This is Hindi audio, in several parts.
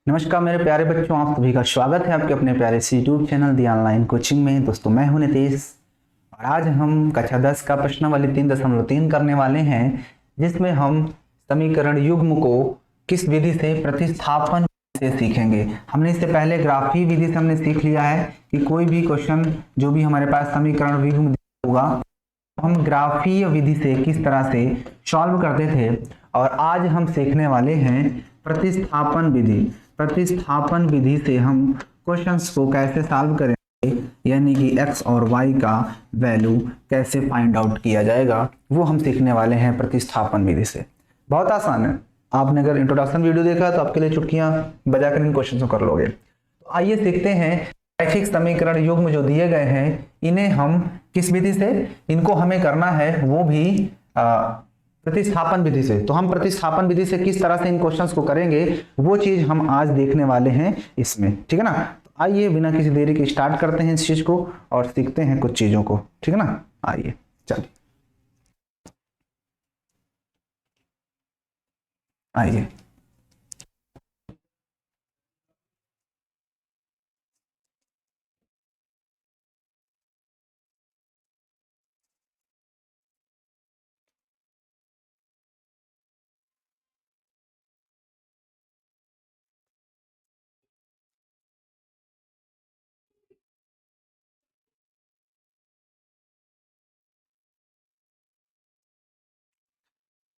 नमस्कार मेरे प्यारे बच्चों, आप सभी का स्वागत है आपके अपने प्यारे से यूट्यूब चैनल दी ऑनलाइन कोचिंग में। दोस्तों मैं हूं नितेश और आज हम कक्षा 10 का प्रश्नावली 3.3 करने वाले हैं, जिसमें हम समीकरण युग्म को किस विधि से प्रतिस्थापन से सीखेंगे। हमने इससे पहले ग्राफी विधि से हमने सीख लिया है कि कोई भी क्वेश्चन जो भी हमारे पास समीकरण युग्म होगा हम ग्राफीय विधि से किस तरह से सॉल्व करते थे, और आज हम सीखने वाले हैं प्रतिस्थापन विधि। प्रतिस्थापन विधि से हम क्वेश्चंस को कैसे सॉल्व करेंगे, यानी कि x और y का वैल्यू कैसे फाइंड आउट किया जाएगा, वो हम सीखने वाले हैं प्रतिस्थापन विधि से। बहुत आसान है। आपने अगर इंट्रोडक्शन वीडियो देखा तो आपके लिए चुटकियां बजाकर इन क्वेश्चन को कर लोगे। तो आइए सीखते हैं रैखिक समीकरण युग्म जो दिए गए हैं, इन्हें हम किस विधि से, इनको हमें करना है वो भी प्रतिस्थापन विधि से। तो हम प्रतिस्थापन विधि से किस तरह से इन क्वेश्चंस को करेंगे वो चीज हम आज देखने वाले हैं इसमें, ठीक है ना। तो आइए बिना किसी देरी के स्टार्ट करते हैं इस चीज को और सीखते हैं कुछ चीजों को, ठीक है ना। आइए चलिए आइए।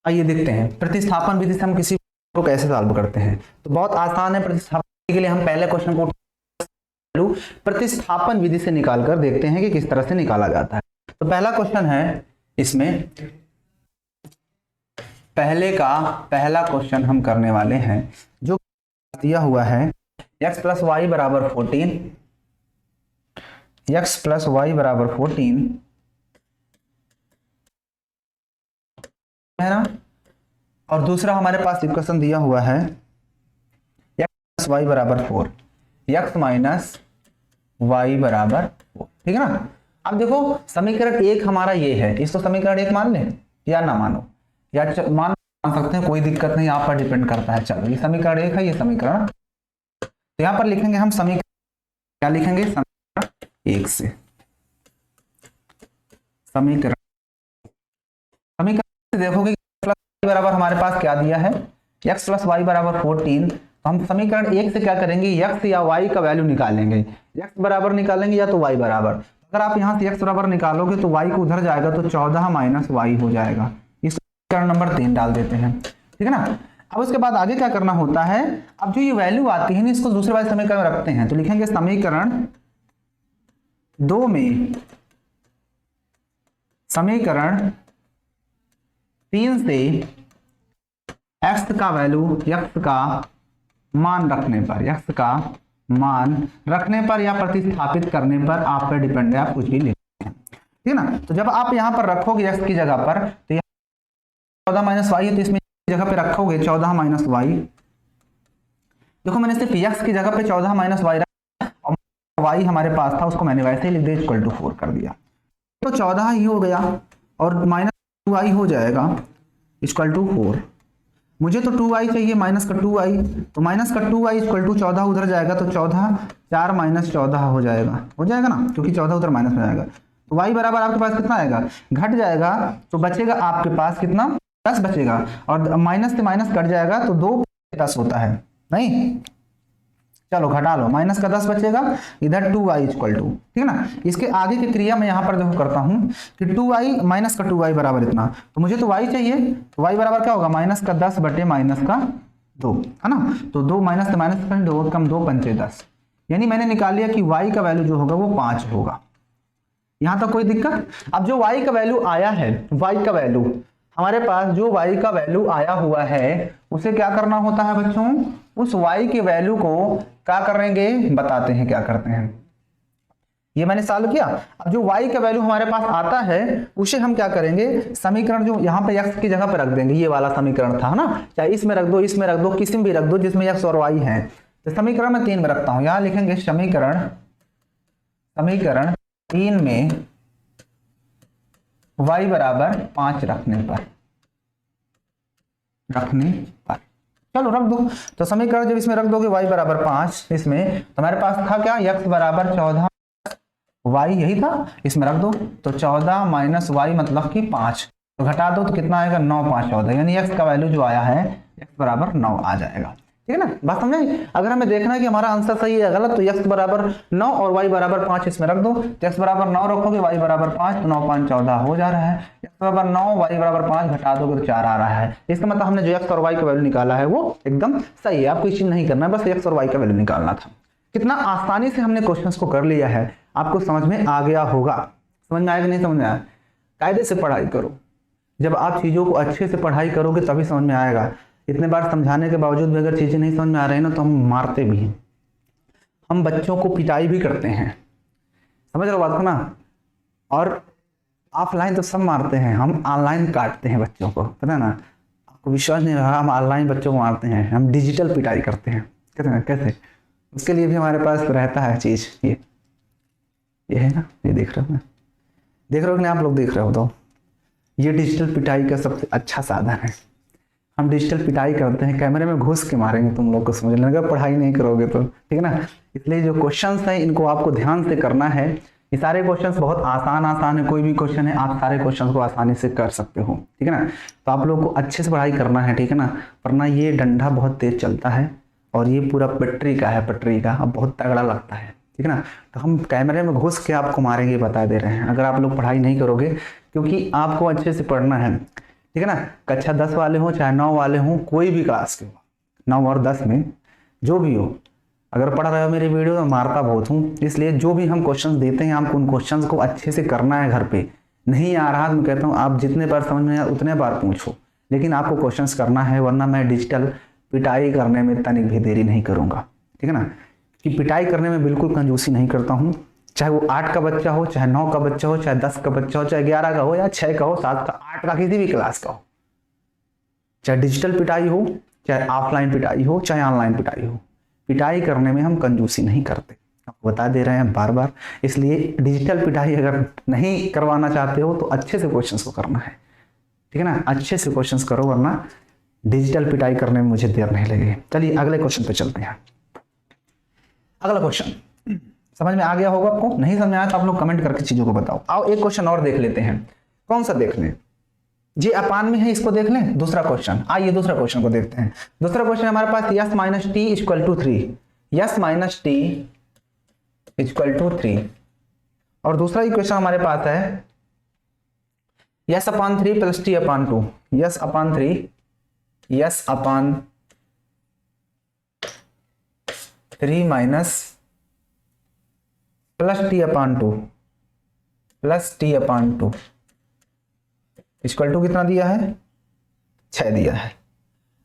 आइए देखते हैं प्रतिस्थापन विधि से हम किसी को कैसे सॉल्व करते हैं। तो बहुत आसान है। प्रतिस्थापन के लिए हम पहले क्वेश्चन को प्रतिस्थापन विधि से निकालकर देखते हैं कि किस तरह से निकाला जाता है। तो पहला क्वेश्चन है, इसमें पहला क्वेश्चन हम करने वाले हैं जो दिया हुआ है x प्लस वाई बराबर 14, x प्लस वाई बराबर 14 है ना। और दूसरा हमारे पास इक्वेशन दिया हुआ है x प्लस वाई बराबर 4, x माइनस वाई बराबर 4, ठीक है ना। अब देखो समीकरण एक हमारा ये है, इसको समीकरण एक मान लें या ना मानो, या मान सकते हैं, कोई दिक्कत नहीं, आप पर डिपेंड करता है। चलो ये समीकरण एक है, ये समीकरण, तो यहां पर लिखेंगे हम समीकरण, क्या लिखेंगे, समीकरण एक से। समीकरण से देखोगे बराबर हमारे पास क्या दिया है, x प्लस वाई बराबर 14। तो हम समीकरण एक से क्या करेंगे, x या y का वैल्यू निकालेंगे। x बराबर निकालेंगे या तो y बराबर। अगर आप यहां से x बराबर निकालोगे तो y को उधर जाएगा तो 14 माइनस वाई हो जाएगा। इस समीकरण नंबर 3 डाल देते हैं, ठीक है ना। अब उसके बाद आगे क्या करना होता है, अब जो ये वैल्यू आती है ना, इसको दूसरे वाले समीकरण में रखते हैं। तो लिखेंगे समीकरण 2 में, समीकरण 3 से x का वैल्यू, x का मान रखने पर, x का मान रखने पर या प्रतिस्थापित करने पर आप पर डिपेंड है, आप कुछ भी लिखते हैं, ठीक है ना। तो जब आप यहां पर रखोगे x की जगह पर, तो 14 माइनस वाई है, तो इसमें जगह पे रखोगे 14 माइनस वाई। देखो मैंने सिर्फ x की जगह पे 14 माइनस वाई रखा और y हमारे पास था, उसको मैंने वैसे ही लिख दिया, इक्वल टू 4 कर दिया। तो 14 ही हो गया और माइनस 2i हो जाएगा इक्वल टू 4। मुझे तो 2i चाहिए माइनस का 2i, तो माइनस का 2i इक्वल टू 14 उधर जाएगा, तो 14 4 माइनस 14 हो जाएगा ना, क्योंकि 14 उधर माइनस में जाएगा। तो y बराबर आपके पास कितना आएगा, घट जाएगा, तो बचेगा आपके पास कितना, 10 बचेगा, और माइनस से माइनस कट जाएगा तो 2 10 होता है, नहीं, चलो घटा लो, माइनस का 10 बचेगा, इधर 2i इक्वल टू, ठीक है ना। इसके आगे की क्रिया मैं यहां पर देखो करता हूं कि 2i माइनस का 2i बराबर इतना, तो मुझे तो y चाहिए, तो y बराबर क्या होगा, माइनस का 10 बटे माइनस का 2, है ना। तो 2 माइनस से माइनस का 2 कम 2 पंचे 10, यानी मैंने निकाल लिया कि y का वैल्यू जो होगा वो 5 होगा। यहां तक कोई दिक्कत। अब जो y का वैल्यू आया है, y का वैल्यू हमारे पास, जो y का वैल्यू आया हुआ है उसे क्या करना होता है बच्चों, उस y के वैल्यू को क्या करेंगे, बताते हैं क्या करते हैं। ये मैंने सॉल्व किया। अब जो y का वैल्यू हमारे पास आता है उसे हम क्या करेंगे, समीकरण जो यहाँ पे x की जगह पे रख देंगे, ये वाला समीकरण था ना, चाहे इसमें रख दो, इसमें रख दो, किसी में भी रख दो जिसमें x और y है। तो समीकरण में 3 में रखता हूं, यहां लिखेंगे समीकरण 3 में y बराबर 5 रखने पर, चलो रख दो। तो समीकरण जब इसमें रख दोगे y बराबर 5, इसमें तो हमारे पास था क्या, x बराबर 14 y, यही था, इसमें रख दो। तो 14 माइनस वाई मतलब कि 5, तो घटा दो तो कितना आएगा, 9 5 14, यानी x का वैल्यू जो आया है x बराबर 9 आ जाएगा। ठीक है ना, बात समझे। अगर हमें देखना है कि हमारा आंसर सही है गलत, तो x बराबर 9 और y बराबर 5 इसमें रख दो। तो x बराबर 9 रखोगे, y बराबर 5, तो 9 5 14 हो जा रहा है। x बराबर 9 y बराबर 5 घटा दोगे तो 4 आ रहा है। इसका मतलब हमने जो x और y का वैल्यू निकाला है वो एकदम सही है। आपको इस चीज नहीं करना है, बस x और y का वैल्यू निकालना था। कितना आसानी से हमने क्वेश्चंस को कर लिया है, आपको समझ में आ गया होगा। समझ में आया कि नहीं समझ में आया? कायदे से पढ़ाई करो, जब आप चीज़ों को अच्छे से पढ़ाई करोगे तभी समझ में आएगा। इतने बार समझाने के बावजूद भी अगर चीज़ें नहीं समझ में आ रही ना, तो हम मारते भी हैं, हम बच्चों को पिटाई भी करते हैं। समझ रहे हो बात को ना? और ऑफलाइन तो सब मारते हैं, हम ऑनलाइन काटते हैं बच्चों को, पता है ना? आपको विश्वास नहीं रहा, हम ऑनलाइन बच्चों को मारते हैं, हम डिजिटल पिटाई करते हैं। कहते हैं कैसे? उसके लिए भी हमारे पास रहता है चीज़, ये है ना, ये देख रहे हो ना, देख रहे हो कि नहीं आप लोग देख रहे हो? तो ये डिजिटल पिटाई का सबसे अच्छा साधन है। हम डिजिटल पिटाई करते हैं, कैमरे में घुस के मारेंगे तुम लोग को, समझ लेना, पढ़ाई नहीं करोगे तो, ठीक है ना। इसलिए जो क्वेश्चंस हैं इनको आपको ध्यान से करना है। ये सारे क्वेश्चंस बहुत आसान है, कोई भी क्वेश्चन है आप सारे क्वेश्चंस को आसानी से कर सकते हो, ठीक है ना। तो आप लोग को अच्छे से पढ़ाई करना है, ठीक है ना, वरना ये डंडा बहुत तेज चलता है और ये पूरा पटरी का है, पटरी का, अब बहुत तगड़ा लगता है, ठीक है ना। तो हम कैमरे में घुस के आपको मारेंगे, बता दे रहे हैं, अगर आप लोग पढ़ाई नहीं करोगे, क्योंकि आपको अच्छे से पढ़ना है, ठीक है ना। कक्षा 10 वाले हो चाहे 9 वाले हो, कोई भी क्लास के हो, 9 और 10 में जो भी हो, अगर पढ़ रहे हो मेरी वीडियो तो मारता बहुत हूँ। इसलिए जो भी हम क्वेश्चंस देते हैं आपको उन क्वेश्चंस को अच्छे से करना है। घर पे नहीं आ रहा तो मैं कहता हूँ आप जितने बार समझ में आए उतने बार पूछो, लेकिन आपको क्वेश्चंस करना है, वरना मैं डिजिटल पिटाई करने में तनिक भी देरी नहीं करूँगा, ठीक है ना। कि पिटाई करने में बिल्कुल कंजूसी नहीं करता हूँ, चाहे वो 8 का बच्चा हो, चाहे 9 का बच्चा हो, चाहे 10 का बच्चा हो, चाहे 11 का हो, या 6 का हो, 7 का, 8 का, किसी भी क्लास का हो, चाहे डिजिटल पिटाई हो, चाहे ऑफलाइन पिटाई हो, चाहे ऑनलाइन पिटाई हो, पिटाई करने में हम कंजूसी नहीं करते, आपको बता दे रहे हैं बार बार। इसलिए डिजिटल पिटाई अगर नहीं करवाना चाहते हो तो अच्छे से क्वेश्चंस को करना है, ठीक है ना, अच्छे से क्वेश्चंस करो, वरना डिजिटल पिटाई करने में मुझे देर नहीं लगेगी। चलिए अगले क्वेश्चन पे चलते हैं। अगला क्वेश्चन समझ में आ गया होगा आपको? नहीं समझ में आया तो आप लोग कमेंट करके चीजों को बताओ। आओ एक क्वेश्चन और देख लेते हैं। कौन सा देख लें? जी अपान में है, इसको देख लें। दूसरा क्वेश्चन, आइए दूसरा क्वेश्चन को देखते हैं। दूसरा क्वेश्चन हमारे पास S minus T equal to 3, S minus T equal to 3, और दूसरा इक्वेशन हमारे पास है S upon 3 plus T upon 2, S upon 3, S upon 3 minus plus T upon 2 plus T upon 2 equal to कितना दिया है? 6 दिया है।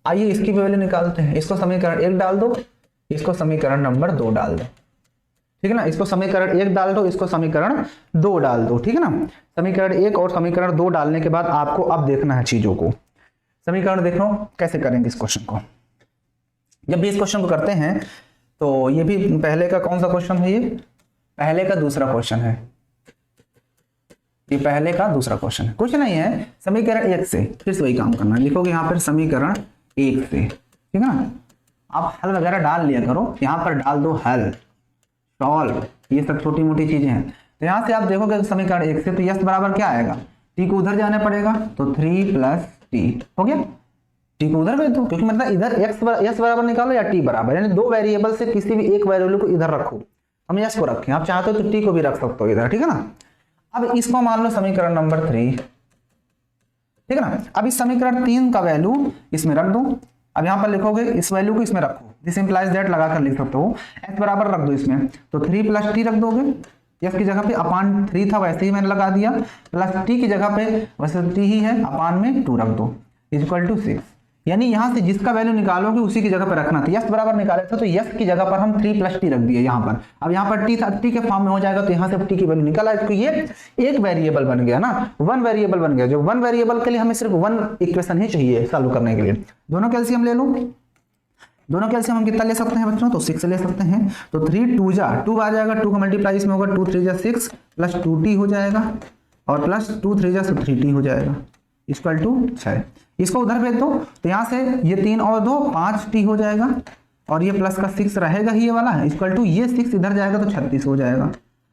आइए इसकी वैल्यू निकालते हैं। इसको समीकरण 1 डाल दो, इसको समीकरण नंबर 2 डाल दो, ठीक है ना। इसको समीकरण 1 डाल दो, इसको समीकरण 2 डाल दो, ठीक है ना। समीकरण 1 और समीकरण 2 डालने के बाद आपको अब देखना है चीजों को। समीकरण देखो कैसे करेंगे इस क्वेश्चन को। जब भी इस क्वेश्चन को करते हैं तो ये भी पहले का कौन सा क्वेश्चन है? ये पहले का दूसरा क्वेश्चन है, ये पहले का दूसरा क्वेश्चन है, कुछ नहीं है। समीकरण 1 से फिर से वही काम करना है, लिखोगे यहाँ पर समीकरण 1 से, ठीक है ना। आप हल वगैरह डाल लिया करो, यहाँ पर डाल दो हल, सॉल्व, ये सब छोटी मोटी चीजें हैं। तो यहाँ से आप देखोगे समीकरण 1 से, तो यस बराबर क्या आएगा? टी को उधर जाना पड़ेगा, तो 3 प्लस टी हो गया। टी को उधर भेज दो, क्योंकि मतलब इधर यस बराबर निकालो या टी बराबर, यानी दो वेरिएबल से किसी भी एक वेरिएबल को इधर रखो। हम यस को रखें, आप चाहते हो तो टी को भी रख सकते हो इधर, ठीक है ना। अब इसको मान लो समीकरण नंबर 3, ठीक है ना। अब इस समीकरण 3 का वैल्यू इसमें रख दो। अब यहाँ पर लिखोगे इस वैल्यू को इसमें रखो, दिस इंप्लाइज दैट लगाकर लिख सकते हो। एस बराबर रख दो इसमें, तो 3 प्लस टी रख दोगे, यस की जगह पे अपान 3 था वैसे ही मैंने लगा दिया, प्लस टी की जगह पे वैसे टी ही है, अपान में 2 रख दो, इक्वल टू 6। यानी यहाँ से जिसका वैल्यू निकालोगे उसी की जगह पर रखना था। यस बराबर निकाले थे तो यस की जगह पर हम 3 प्लस टी रख दिए यहाँ पर। अब यहाँ पर टी था, टी के फॉर्म में हो जाएगा, तो यहाँ से टी की वैल्यू निकाला, तो ये एक वेरिएबल बन गया ना, वन वेरिएबल बन गया। जो वन वेरिएबल के लिए हमें सिर्फ वन इक्वेशन ही चाहिए सॉल्व करने के लिए। दोनों कैल्शियम ले लो, दोनों कैल्शियम हम कितना ले सकते हैं बच्चों? तो 6 ले सकते हैं। तो 3 2 जा 2 आ जाएगा, 2 का मल्टीप्लाई इसमें होगा, 2 3 जा 6 प्लस 2t हो जाएगा, और प्लस 2 3 जा 3t हो जाएगा। Equal to 6। इसको उधर भेज दो तो यहाँ से ये 3 और 2 5t हो जाएगा, और ये प्लस का 6 रहेगा ही ये वाला, इक्वल टू ये 6 इधर जाएगा तो 36 हो जाएगा।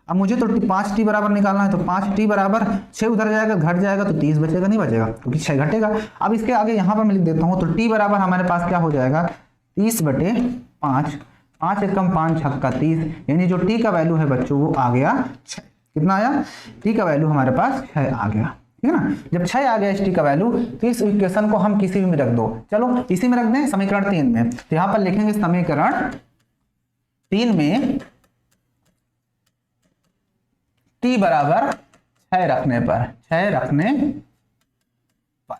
अब मुझे तो 5t बराबर निकालना है, तो 5t बराबर 6 उधर जाएगा, घट जाएगा तो 30 बचेगा, नहीं बचेगा क्योंकि 6 घटेगा। अब इसके आगे यहाँ पर मैं लिख देता हूँ, तो t बराबर हमारे पास क्या हो जाएगा 30/5, 5 एकम 5 छक्का 30, यानी जो t का वैल्यू है बच्चों वो आ गया 6। कितना आया? t का वैल्यू हमारे पास 6 आ गया, ठीक है ना। जब 6 आ गया इस t का वैल्यू, तो इस इक्वेशन को हम किसी में रख दो, चलो इसी में रख दें, समीकरण 3 में। तो यहाँ पर लिखेंगे समीकरण 3 में t बराबर 6 रखने पर, 6 रखने पर,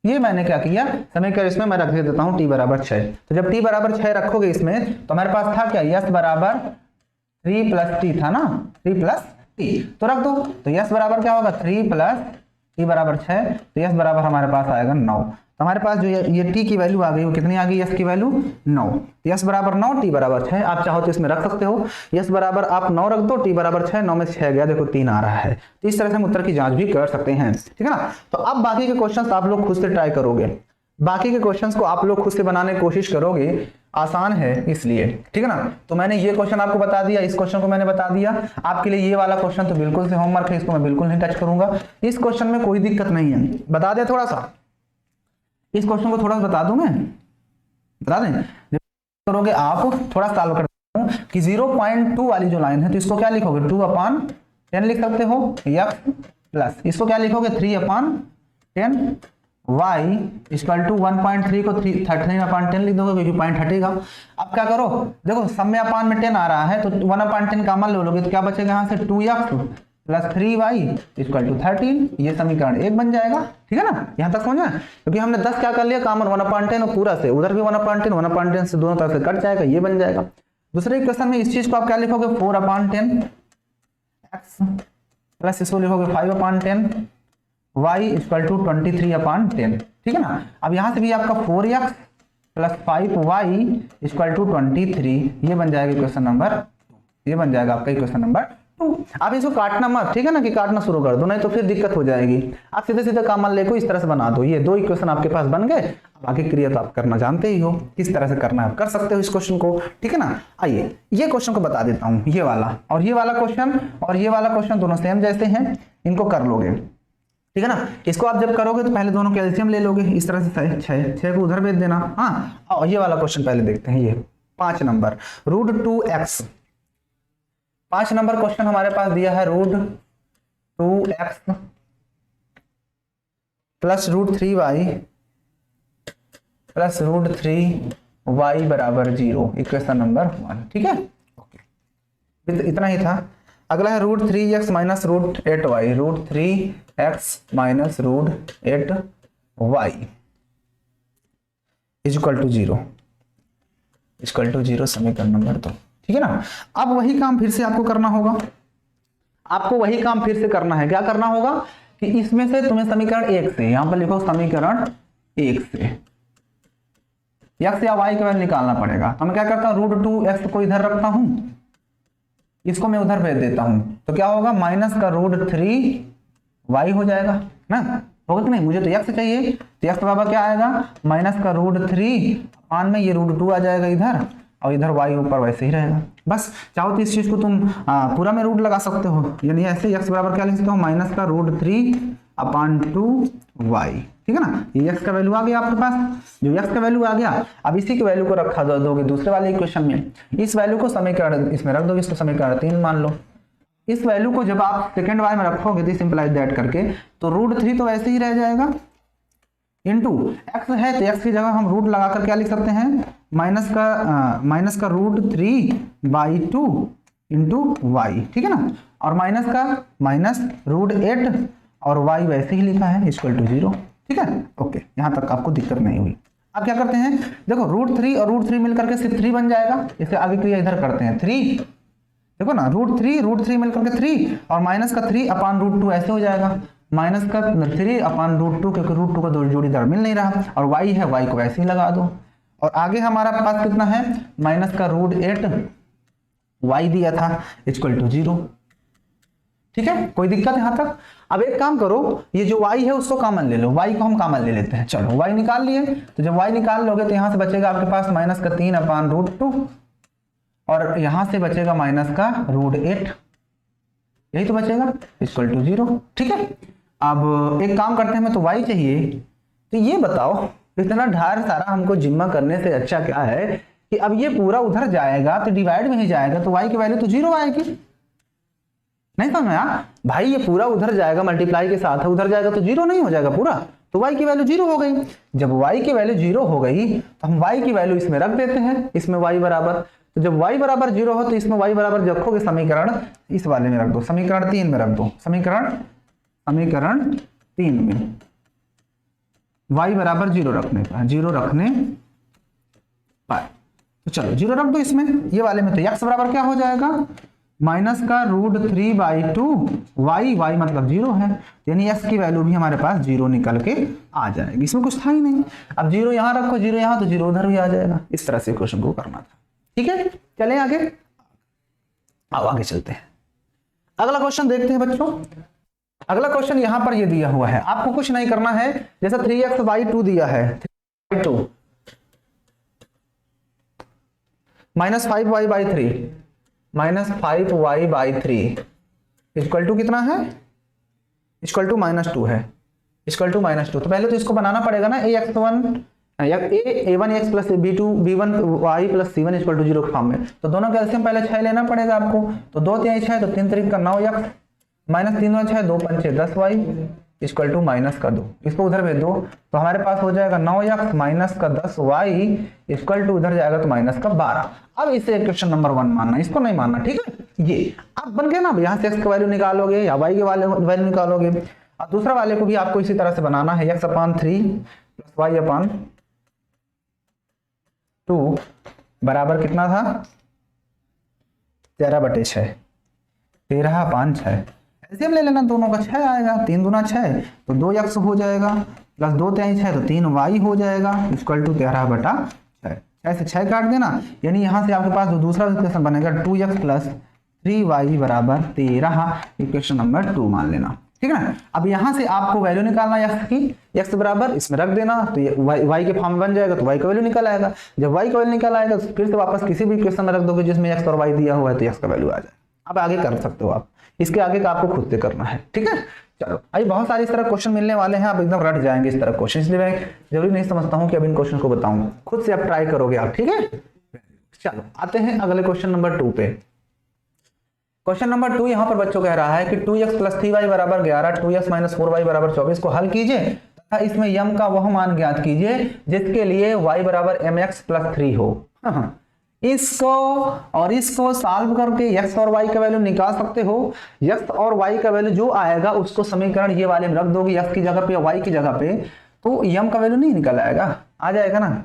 ये मैंने क्या किया समीकरण इसमें मैं रख देता हूं t बराबर 6। तो जब t बराबर 6 रखोगे इसमें, तो हमारे पास था क्या s बराबर 3 + t था ना, 3 + t, तो रख दो। तो s बराबर क्या होगा 3 + t बराबर 6, तो s बराबर हमारे पास आएगा 9। तो हमारे पास जो ये t की वैल्यू आ गई वो कितनी आ गई, s की वैल्यू 9। s बराबर 9, t बराबर 6, आप चाहो तो इसमें रख सकते हो, s बराबर आप 9 रख दो, t बराबर 6, 9 में से 6 गया, देखो 3 आ रहा है। तो इस तरह से हम उत्तर की जांच भी कर सकते हैं, ठीक है ना। तो अब बाकी के क्वेश्चंस आप लोग खुद से ट्राई करोगे, बाकी के क्वेश्चंस को आप लोग खुद से बनाने की कोशिश करोगे, आसान है इसलिए, ठीक है ना। तो मैंने ये क्वेश्चन आपको बता दिया, इस क्वेश्चन को मैंने बता दिया, आपके लिए ये वाला क्वेश्चन तो बिल्कुल से होमवर्क है, इसको मैं बिल्कुल नहीं टच करूंगा। इस क्वेश्चन में कोई दिक्कत नहीं है, बता दे थोड़ा सा, इस क्वेश्चन को थोड़ा सा बता दूं मैं, बता दें करोगे आप, थोड़ा सॉल्व करता हूं कि 0.2 वाली जो लाइन है, तो इसको क्या लिखोगे 2/10 लिख सकते हो, x प्लस इसको क्या लिखोगे 3/10, y इक्वल टू 1.3 को 13/10 लिख दोगे क्योंकि पॉइंट हटेगा। अब क्या करो, देखो सब में अपान में 10 आ रहा है, तो 1/10 कॉमन ले लोगे तो क्या बचेगा यहाँ से 2x plus 3y equal to 13, ये समीकरण 1 बन जाएगा, ठीक है ना। यहाँ तक समझा, क्योंकि हमने 10 क्या कर लिया कॉमन 1/10 और पूरा से उधर भी 1/10 से दोनों तरफ से कट जाएगा, ये बन जाएगा। दूसरे क्वेश्चन में इस चीज को आप क्या लिखोगे 4/10 x प्लस इसको लिखोगे 5/10 y इक्वल टू 23/10, ठीक है ना। अब यहाँ से भी आपका 4x plus 5y equal to 23, ये बन जाएगा क्वेश्चन नंबर, ये बन जाएगा आपका क्वेश्चन नंबर 2। आप इसको काटना मत, ठीक है ना, कि काटना शुरू कर दो, नहीं तो फिर दिक्कत हो जाएगी। आप सीधे सीधे कॉमन लेको इस तरह से बना दो, ये 2 इक्वेशन आपके पास बन गए। अब आगे क्रिया तो आप करना जानते ही हो, किस तरह से करना है आप कर सकते हो इस क्वेश्चन को, ठीक है ना। आइए ये क्वेश्चन को बता देता हूँ, ये वाला और ये वाला क्वेश्चन और ये वाला क्वेश्चन दोनों सेम जैसे हैं, इनको कर लोगे, ठीक है ना। इसको आप जब करोगे तो पहले दोनों कैल्शियम ले लोगे, इस तरह से 6 को उधर भेज देना। हाँ, और ये वाला क्वेश्चन पहले देखते हैं, ये 5 नंबर √2x, 5 नंबर क्वेश्चन हमारे पास दिया है √2x plus √3y plus √3y बराबर 0, इक्वेशन नंबर 1, ठीक है, ओके, इतना ही था। अगला है √3x minus √8y, √3x minus √8y equal to 0, equal to 0 समीकरण नंबर 2, ठीक है ना। अब वही काम फिर से आपको करना होगा, आपको वही काम फिर से करना है। क्या करना होगा कि इसमें से तुम्हें समीकरण 1 से, यहां पर लिखो समीकरण 1 से x या y का वैल्यू निकालना पड़ेगा। तो मैं क्या करता हूं √2x को इधर रखता हूं, इसको मैं उधर भेज देता हूं, तो क्या होगा माइनस का √3y हो जाएगा ना, होगा कि नहीं। मुझे तो x चाहिए, तो x बराबर क्या आएगा माइनस का √3 अपान में ये √2 आ जाएगा इधर, और इधर y ऊपर वैसे ही रहेगा। बस चाहो तो इस चीज को तुम पूरा में रूट लगा सकते हो, यानी ऐसे x बराबर क्या लिख सकते हो माइनस का √3/2y, ठीक है ना। ये x का वैल्यू आ गया आपके पास, जो x का वैल्यू आ गया, अब इसी के वैल्यू को रखा दोगे दूसरे वाले इक्वेशन में, इस वैल्यू को समीकरण इसमें रख दो, इसको समीकरण 3 मान लो। इस वैल्यू को जब आप सेकंड वाले में रखोगे दिस इंप्लाइज दैट करके, तो √3 तो वैसे ही रह जाएगा, इंटू x है तो x की जगह हम रूट लगाकर क्या लिख सकते हैं माइनस का √3/2 इंटू y, ठीक है ना, और माइनस का माइनस √8 और y वैसे ही लिखा है इक्वल टू 0, ठीक है, ओके, यहां तक आपको दिक्कत नहीं हुई। अब क्या करते हैं, देखो √3 और √3 मिलकर के सिर्फ 3 बन जाएगा, इससे आगे क्रिया इधर करते हैं 3, देखो ना √3 मिलकर के 3 और माइनस का 3/√2 ऐसे हो जाएगा, माइनस का 3/√2 क्योंकि √2 का जोड़ी दर मिल नहीं रहा, और y है y को वैसे ही लगा दो, और आगे हमारा पास कितना है माइनस का √8 y दिया था इक्वल टू 0, ठीक है, कोई दिक्कत यहाँ तक? अब एक काम करो, ये जो y है उसको कॉमन ले लो, y को हम कॉमन ले लेते हैं। चलो y निकाल लिए, तो जब y निकाल लोगे तो यहाँ से बचेगा आपके पास -3/√2 और यहाँ से बचेगा -√8, यही तो बचेगा, इक्वल टू 0। ठीक है, अब एक काम करते हैं, हमें तो y चाहिए, तो ये बताओ इतना ढेर सारा हमको जिम्मा करने से अच्छा क्या है कि अब ये पूरा उधर जाएगा तो डिवाइड में ही जाएगा, तो y की वैल्यू तो 0 आएगी। नहीं समझ में आया भाई, ये पूरा उधर जाएगा मल्टीप्लाई के साथ है, उधर जाएगा तो 0 नहीं हो जाएगा पूरा, तो y की वैल्यू 0 हो गई। जब y की वैल्यू 0 हो गई तो हम y की वैल्यू इसमें रख देते हैं, इसमें y बराबर, तो जब y बराबर 0 हो तो इसमें y बराबर रखोगे समीकरण इस वाले में रख दो, समीकरण 3 में रख दो, समीकरण 3 में y बराबर 0 रखने पर, 0 रखने पर, तो चलो 0 रख दो इसमें, ये वाले में तो x बराबर क्या हो जाएगा -√3/2 y मतलब 0 है, यानी x की वैल्यू भी हमारे पास 0 निकल के आ जाएगी, इसमें कुछ था ही नहीं। अब 0 यहाँ रखो, 0 यहाँ, तो 0 उधर भी आ जाएगा। इस तरह से क्वेश्चन को करना था। ठीक है, चलें आगे, आओ आगे चलते हैं। अगला क्वेश्चन देखते हैं बच्चों। अगला क्वेश्चन यहाँ पर ये दिया हुआ है, आपको कुछ नहीं करना है, जैसा 3x/2 दिया है, 3/2 -5y/3 इक्वल टू कितना है, इक्वल टू -2 है, इक्वल टू -2। तो पहले तो इसको बनाना पड़ेगा ना, a1x plus b1y plus c1 equal to 0 के फॉर्म में। तो दोनों का एलसीएम पहले 6 लेना पड़ेगा आपको, तो 2 3 6, तो 3 3 का 9x -3 6, 2 5 10y इक्वल टू -2। इसको उधर भेज दो तो हमारे पास हो जाएगा 9x -10y इक्वल टू उधर जाएगा तो -12। अब इसे क्वेश्चन नंबर 1 मानना, इसको नहीं मानना। ठीक है, ये अब बन गया ना, अब यहाँ से x का वैल्यू निकालोगे या y के वैल्यू निकालोगे। अब दूसरा वाले को भी आपको इसी तरह से बनाना है, x/3 + y/2 बराबर कितना था 13/6, 13/6। एलसीएम ले लेना, दोनों का 6 आएगा, 3 दूना 6 तो 2x हो जाएगा, प्लस 2 3 6 तो 3y हो जाएगा इक्वल टू 13/6। 6 से 6 काट देना, यानी यहाँ से आपके पास जो दूसरा इक्वेशन बनेगा 2x + 3y बराबर 13, इक्वेशन नंबर 2 मान लेना। ठीक है ना, अब यहाँ से आपको वैल्यू निकालना है x की, x बराबर इसमें रख देना, तो ये y के फॉर्म में बन जाएगा, तो y का वैल्यू निकल आएगा। जब y का वैल्यू निकल आएगा तो फिर से वापस किसी भी इक्वेशन में रख दोगे जिसमें x और y दिया हुआ है, तो x का वैल्यू आ जाएगा। अब आगे कर सकते हो आप, इसके आगे का आपको खुद से करना है। ठीक है, चलो अभी बहुत सारे इस तरह क्वेश्चन मिलने वाले हैं, आप एकदम रट जाएंगे इस तरह क्वेश्चन, इसलिए मैं जरूरी नहीं समझता हूँ कि अब इन क्वेश्चन को बताऊं, खुद से आप ट्राई करोगे आप। ठीक है, चलो आते हैं अगले क्वेश्चन नंबर 2 पे। क्वेश्चन नंबर 2 यहाँ पर बच्चों कह रहा है कि 2x + 3y बराबर 11, 2x - 4y बराबर 24 को हल कीजिए तथा इसमें यम का वह मान ज्ञात कीजिए जिसके लिए y बराबर mx + 3 हो। इसको और इसको सॉल्व करके x और y का वैल्यू निकाल सकते हो। x और y का वैल्यू जो आएगा उसको समीकरण ये वाले में रख दोगे, x की जगह पे y की जगह पे, तो m का वैल्यू नहीं निकल आएगा, आ जाएगा ना।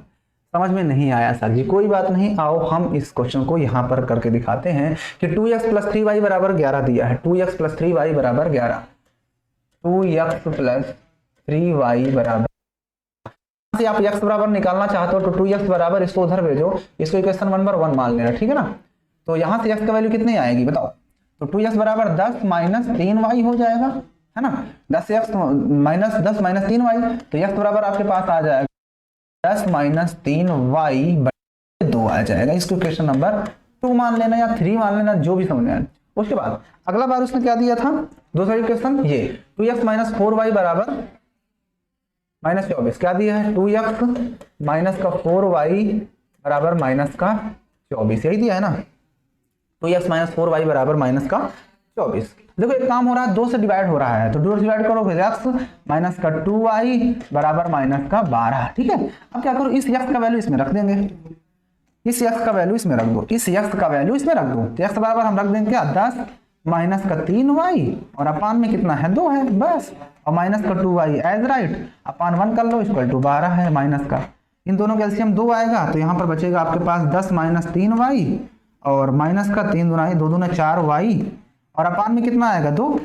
समझ में नहीं आया सर जी, कोई बात नहीं, आओ हम इस क्वेश्चन को यहाँ पर करके दिखाते हैं कि 2x + 3y बराबर 11 दिया है, 2x + 3y बराबर 11, 2x + 3y बराबर, से आप x बराबर निकालना चाहते हो तो 2x बराबर इसको उधर भेजो, इसको इक्वेशन नंबर 1 मान लेना। ठीक है ना, तो यहाँ से x का वैल्यू कितनी आएगी बताओ, तो 2x बराबर 10 - 3y हो जाएगा, है ना, 10x - 10 - 3y, तो x बराबर आपके पास आ जाएगा 10 - 3y 2 आ जाएगा। इसको इक्वेशन नंबर 2 मान लेना या 3 मान लेना, जो भी समझ आए। उसके बाद अगला बार उसने क्या दिया था, दूसरा इक्वेशन ये 2x - 4y बराबर -24, क्या दिया है 2x - 4y बराबर -24, यही दिया है ना, 2x - 4y बराबर -24। देखो एक काम हो रहा है, 2 से डिवाइड हो रहा है, तो 2 से डिवाइड करोगे x - 2y बराबर -12। ठीक है, अब क्या करो, इस x का वैल्यू इसमें रख देंगे, इस x का वैल्यू इसमें रख दो, इस x का वैल्यू इसमें रख दो, तो x बराबर हम रख देंगे क्या 10 - 3y और अपान में कितना है 2 है बस, और -2y एज राइट, अपान 1 कर लो इक्वल टू 12 है माइनस का, इन दोनों का एलसीएम 2 आएगा, तो यहाँ पर बचेगा आपके पास 10 - 3y और माइनस का 3 दूना 2 दूना 4y और अपान में कितना आएगा 2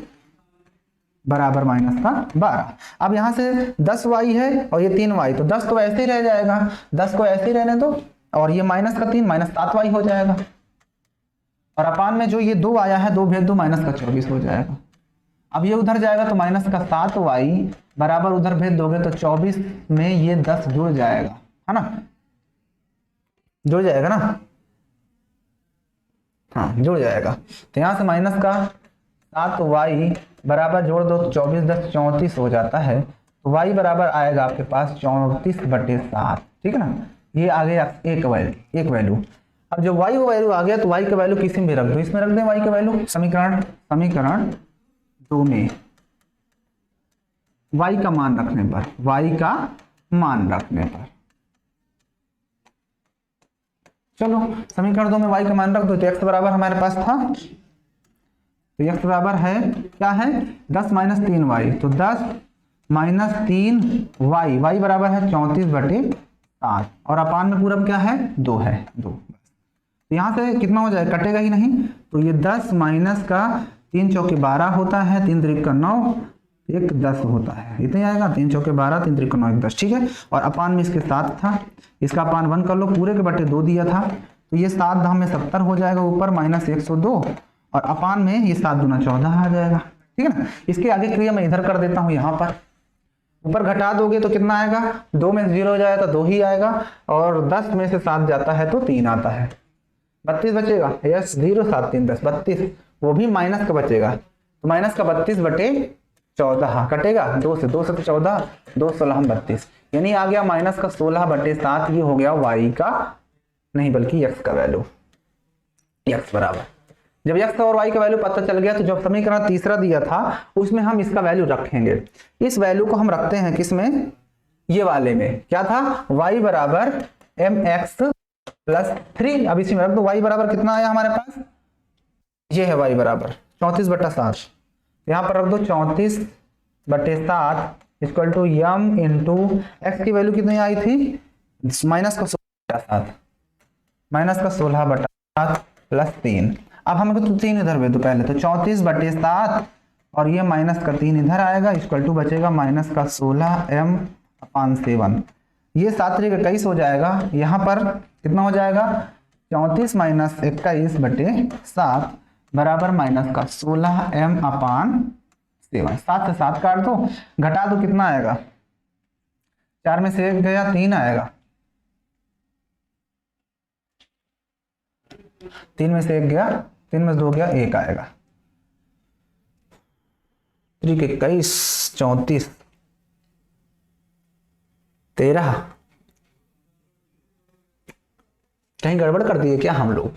बराबर -12। अब यहाँ से 10y है और ये 3y, तो 10 तो ऐसे ही रह जाएगा, 10 को ऐसे ही रहने दो, और ये -3 -7y हो जाएगा, और अपान में जो ये 2 आया है 2 भेज दो -24 हो जाएगा। अब ये उधर जाएगा तो माइनस का 7y बराबर उधर भेज दोगे तो 24 में ये 10 जुड़ जाएगा, है ना, जुड़ जाएगा ना, हाँ जुड़ जाएगा। तो यहाँ से माइनस का 7y बराबर जोड़ दो तो 24 10 34 हो जाता है। तो y बराबर आएगा आपके पास 34/7, ठीक है ना। ये आ गया एक वैल्यू। अब जब y का वैल्यू आ गया तो y का वैल्यू किसी में भी रख दो, इसमें रख दें y का वैल्यू, समीकरण 2 में y का मान रखने पर, चलो समीकरण 2 में y का मान रख दो। तो x बराबर हमारे पास था, तो x बराबर है क्या है 10 - 3y, तो 10 - 3y, y बराबर है 34/7 और अपान में पूरब क्या है 2 है 2। तो यहाँ से कितना हो जाए, कटेगा ही नहीं, तो ये 10 माइनस का 3 चौके 12 होता है, 3 त्रिक 9 1 10 होता है, इतने आएगा 3 चौके 12 3 त्रिक 9 1 10, ठीक है। और अपान में इसके 7 था, इसका अपान 1 कर लो, पूरे के बटे 2 दिया था, तो ये 7 धाम में 70 हो जाएगा ऊपर माइनस 102 और अपान में ये 7 दूना 14 आ जाएगा, ठीक है ना। इसके आगे क्रिया मैं इधर कर देता हूँ, यहाँ पर ऊपर घटा दोगे तो कितना आएगा, 2 में 0 हो जाएगा तो 2 ही आएगा और 10 में से 7 जाता है तो 3 आता है, 32 बचेगा, यस 0 7 3 10 32, वो भी माइनस का बचेगा, तो माइनस का 32/14 कटेगा 2 से तो 14 2 16 32, यानी आ गया माइनस का 16/7। ये हो गया y का नहीं बल्कि x का वैल्यू, x बराबर, जब x और y का वैल्यू पता चल गया तो जब समीकरण तीसरा दिया था उसमें हम इसका वैल्यू रखेंगे। इस वैल्यू को हम रखते हैं किसमें, ये वाले में, क्या था y बराबर mx + 3। अब इसी में रख दो, y बराबर कितना आया हमारे पास, ये है y बराबर 34/7, यहाँ पर रख दो 34/7 equal to m into x की वैल्यू कितनी आई थी माइनस का 16/7 प्लस 3। अब हमको तो 3 इधर भेज दो पहले, तो 34/7 और ये माइनस का 3 इधर आएगा इक्वल टू बचेगा माइनस का 16m/7। ये 7 3 21 हो जाएगा, यहाँ पर कितना हो जाएगा 34 - 21/7 बराबर माइनस का 16m/7। 7 से 7 काट दो, घटा दो, कितना आएगा 4 में से 1 गया 3 आएगा, 3 में से 1 गया, 3 में से 2 गया 1 आएगा, 3 के 21 34 13। कहीं गड़बड़ कर दिए क्या हम लोग,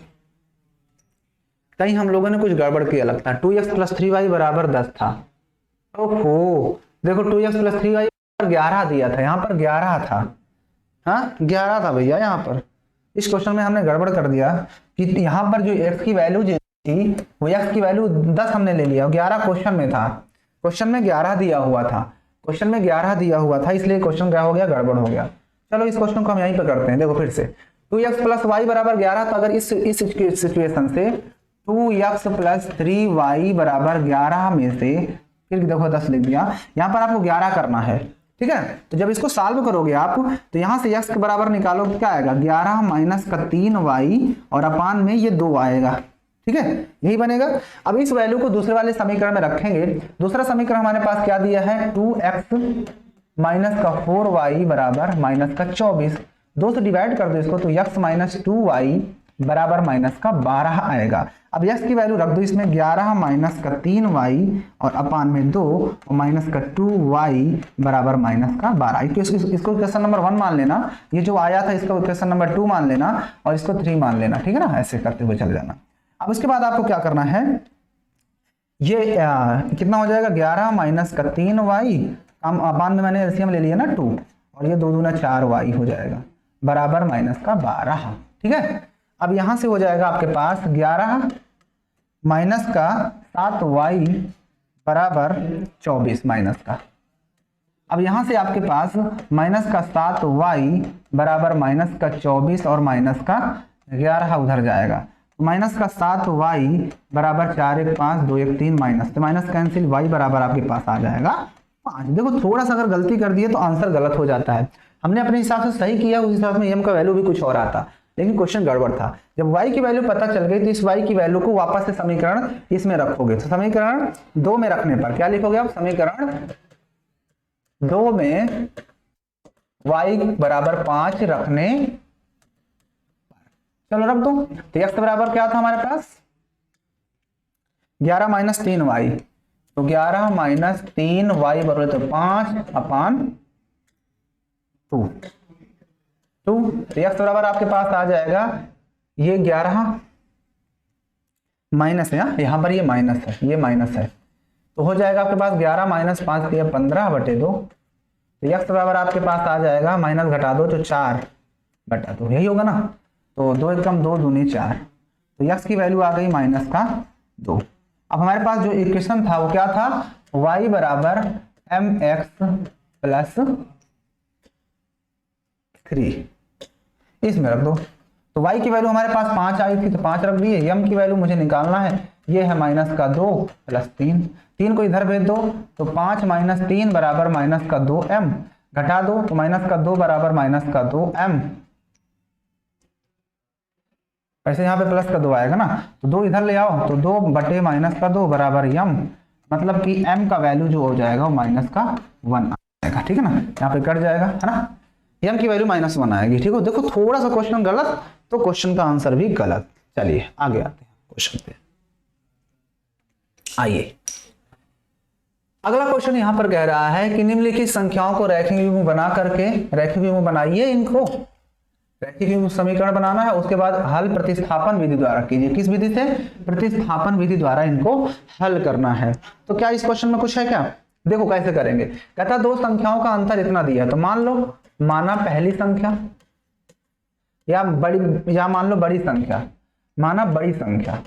कहीं हम लोगों ने कुछ गड़बड़ किया लगता है। 2x + 3y बराबर 10 था, ओहो देखो 2x + 3y 11 दिया था, यहाँ पर 11 था, हाँ 11 था भैया, यहाँ पर इस क्वेश्चन में हमने गड़बड़ कर दिया कि यहाँ पर जो x की वैल्यू थी वो x की वैल्यू 10 हमने ले लिया, 11 क्वेश्चन में था, क्वेश्चन में 11 दिया हुआ था, इसलिए क्वेश्चन क्या हो गया, गड़बड़ हो गया। चलो इस क्वेश्चन को हम यहीं पर करते हैं, देखो फिर से 2x + y बराबर 11, तो अगर इस सिचुएशन से 2x + 3y बराबर 11 में से फिर देखो 10 लिख दिया, यहाँ पर आपको 11 करना है, ठीक है। तो जब इसको सॉल्व करोगे आप तो यहाँ से x के बराबर निकालो, क्या आएगा 11 माइनस का 3y और अपान में ये 2 आएगा, ठीक है, यही बनेगा। अब इस वैल्यू को दूसरे वाले समीकरण में रखेंगे। दूसरा समीकरण हमारे पास क्या दिया है 2x माइनस का 4y बराबर माइनस का 24, 2 से डिवाइड कर दो इसको, तो x माइनस 2y बराबर माइनस का 12 आएगा। अब x की वैल्यू रख दो इसमें 11 माइनस का 3y और अपान में 2 और माइनस का 2y बराबर माइनस का 12। इसको क्वेश्चन नंबर 1 मान लेना, ये जो आया था इसको क्वेश्चन नंबर 2 मान लेना और इसको 3 मान लेना, ठीक है ना, ऐसे करते हुए चल जाना। अब उसके बाद आपको क्या करना है, ये कितना हो जाएगा 11 माइनस का 3y, अपान में मैंने एलसीएम ले लिया ना 2 और ये 2 दूना 4y हो जाएगा बराबर माइनस का 12, ठीक है। अब यहां से हो जाएगा आपके पास 11 माइनस का 7y बराबर 24 माइनस का। अब यहां से आपके पास माइनस का 7y बराबर माइनस का 24 और माइनस का 11 उधर जाएगा, माइनस का 7y बराबर 4 1 5 2 1 3 माइनस, तो माइनस कैंसिल, y बराबर आपके पास आ जाएगा 5। देखो थोड़ा सा अगर गलती कर दिए तो आंसर गलत हो जाता है, हमने अपने हिसाब से सही किया, उस हिसाब में m का वैल्यू भी कुछ और आता, लेकिन क्वेश्चन गड़बड़ था। जब y की वैल्यू पता चल गई तो इस y की वैल्यू को वापस से समीकरण इसमें रखोगे। तो समीकरण 2 में रखने पर क्या लिखोगे आप? समीकरण 2 में y बराबर 5 रखने, चलो रख दो। तो x बराबर क्या था हमारे पास? 11 माइनस 3y, तो 11 माइनस 3y बराबर तो 5/2। तो x बराबर आपके पास आ जाएगा ये 11 माइनस है, यहाँ पर ये माइनस है, ये माइनस है, तो हो जाएगा आपके पास 11 माइनस 5 दिया 15/2। तो x बराबर आपके पास आ जाएगा, माइनस घटा दो तो 4/2, यही होगा ना। तो 2 एकम 2 दूनी 4, तो x की वैल्यू आ गई माइनस का 2। अब हमारे पास जो इक्वेशन था वो क्या था? y बराबर mx प्लस 3, इसमें रख दो। तो y की वैल्यू हमारे पास 5 आई थी तो 5 रख दिए। m की वैल्यू मुझे निकालना है, ये है माइनस का 2 प्लस 3, 3 को इधर भेज दो तो 5 माइनस 3 बराबर माइनस का 2m, घटा दो तो माइनस का 2 बराबर माइनस का 2m, वैसे यहाँ पे प्लस का 2 आएगा ना, तो 2 इधर ले आओ तो 2 बटे माइनस का 2 बराबर m, मतलब कि m का वैल्यू जो हो जाएगा वो माइनस का 1 आएगा। ठीक है ना, यहाँ पे कट जाएगा, है ना, m की वैल्यू माइनस 1 आएगी। ठीक है, देखो थोड़ा सा क्वेश्चन गलत तो क्वेश्चन का आंसर भी गलत। चलिए आगे आते हैं क्वेश्चन पे। आइए अगला क्वेश्चन यहाँ पर कह रहा है कि निम्नलिखित संख्याओं को रैखिक विभव बना करके, रैखिक विभव बनाइए, इनको रैखिक विभव समीकरण बनाना है, उसके बाद हल प्रतिस्थापन विधि द्वारा कीजिए। किस विधि से? प्रतिस्थापन विधि द्वारा इनको हल करना है। तो क्या इस क्वेश्चन में कुछ है क्या? देखो कैसे करेंगे। कहता दो संख्याओं का अंतर इतना दिया है, तो मान लो, माना पहली संख्या या बड़ी, या मान लो बड़ी संख्या, माना बड़ी संख्या,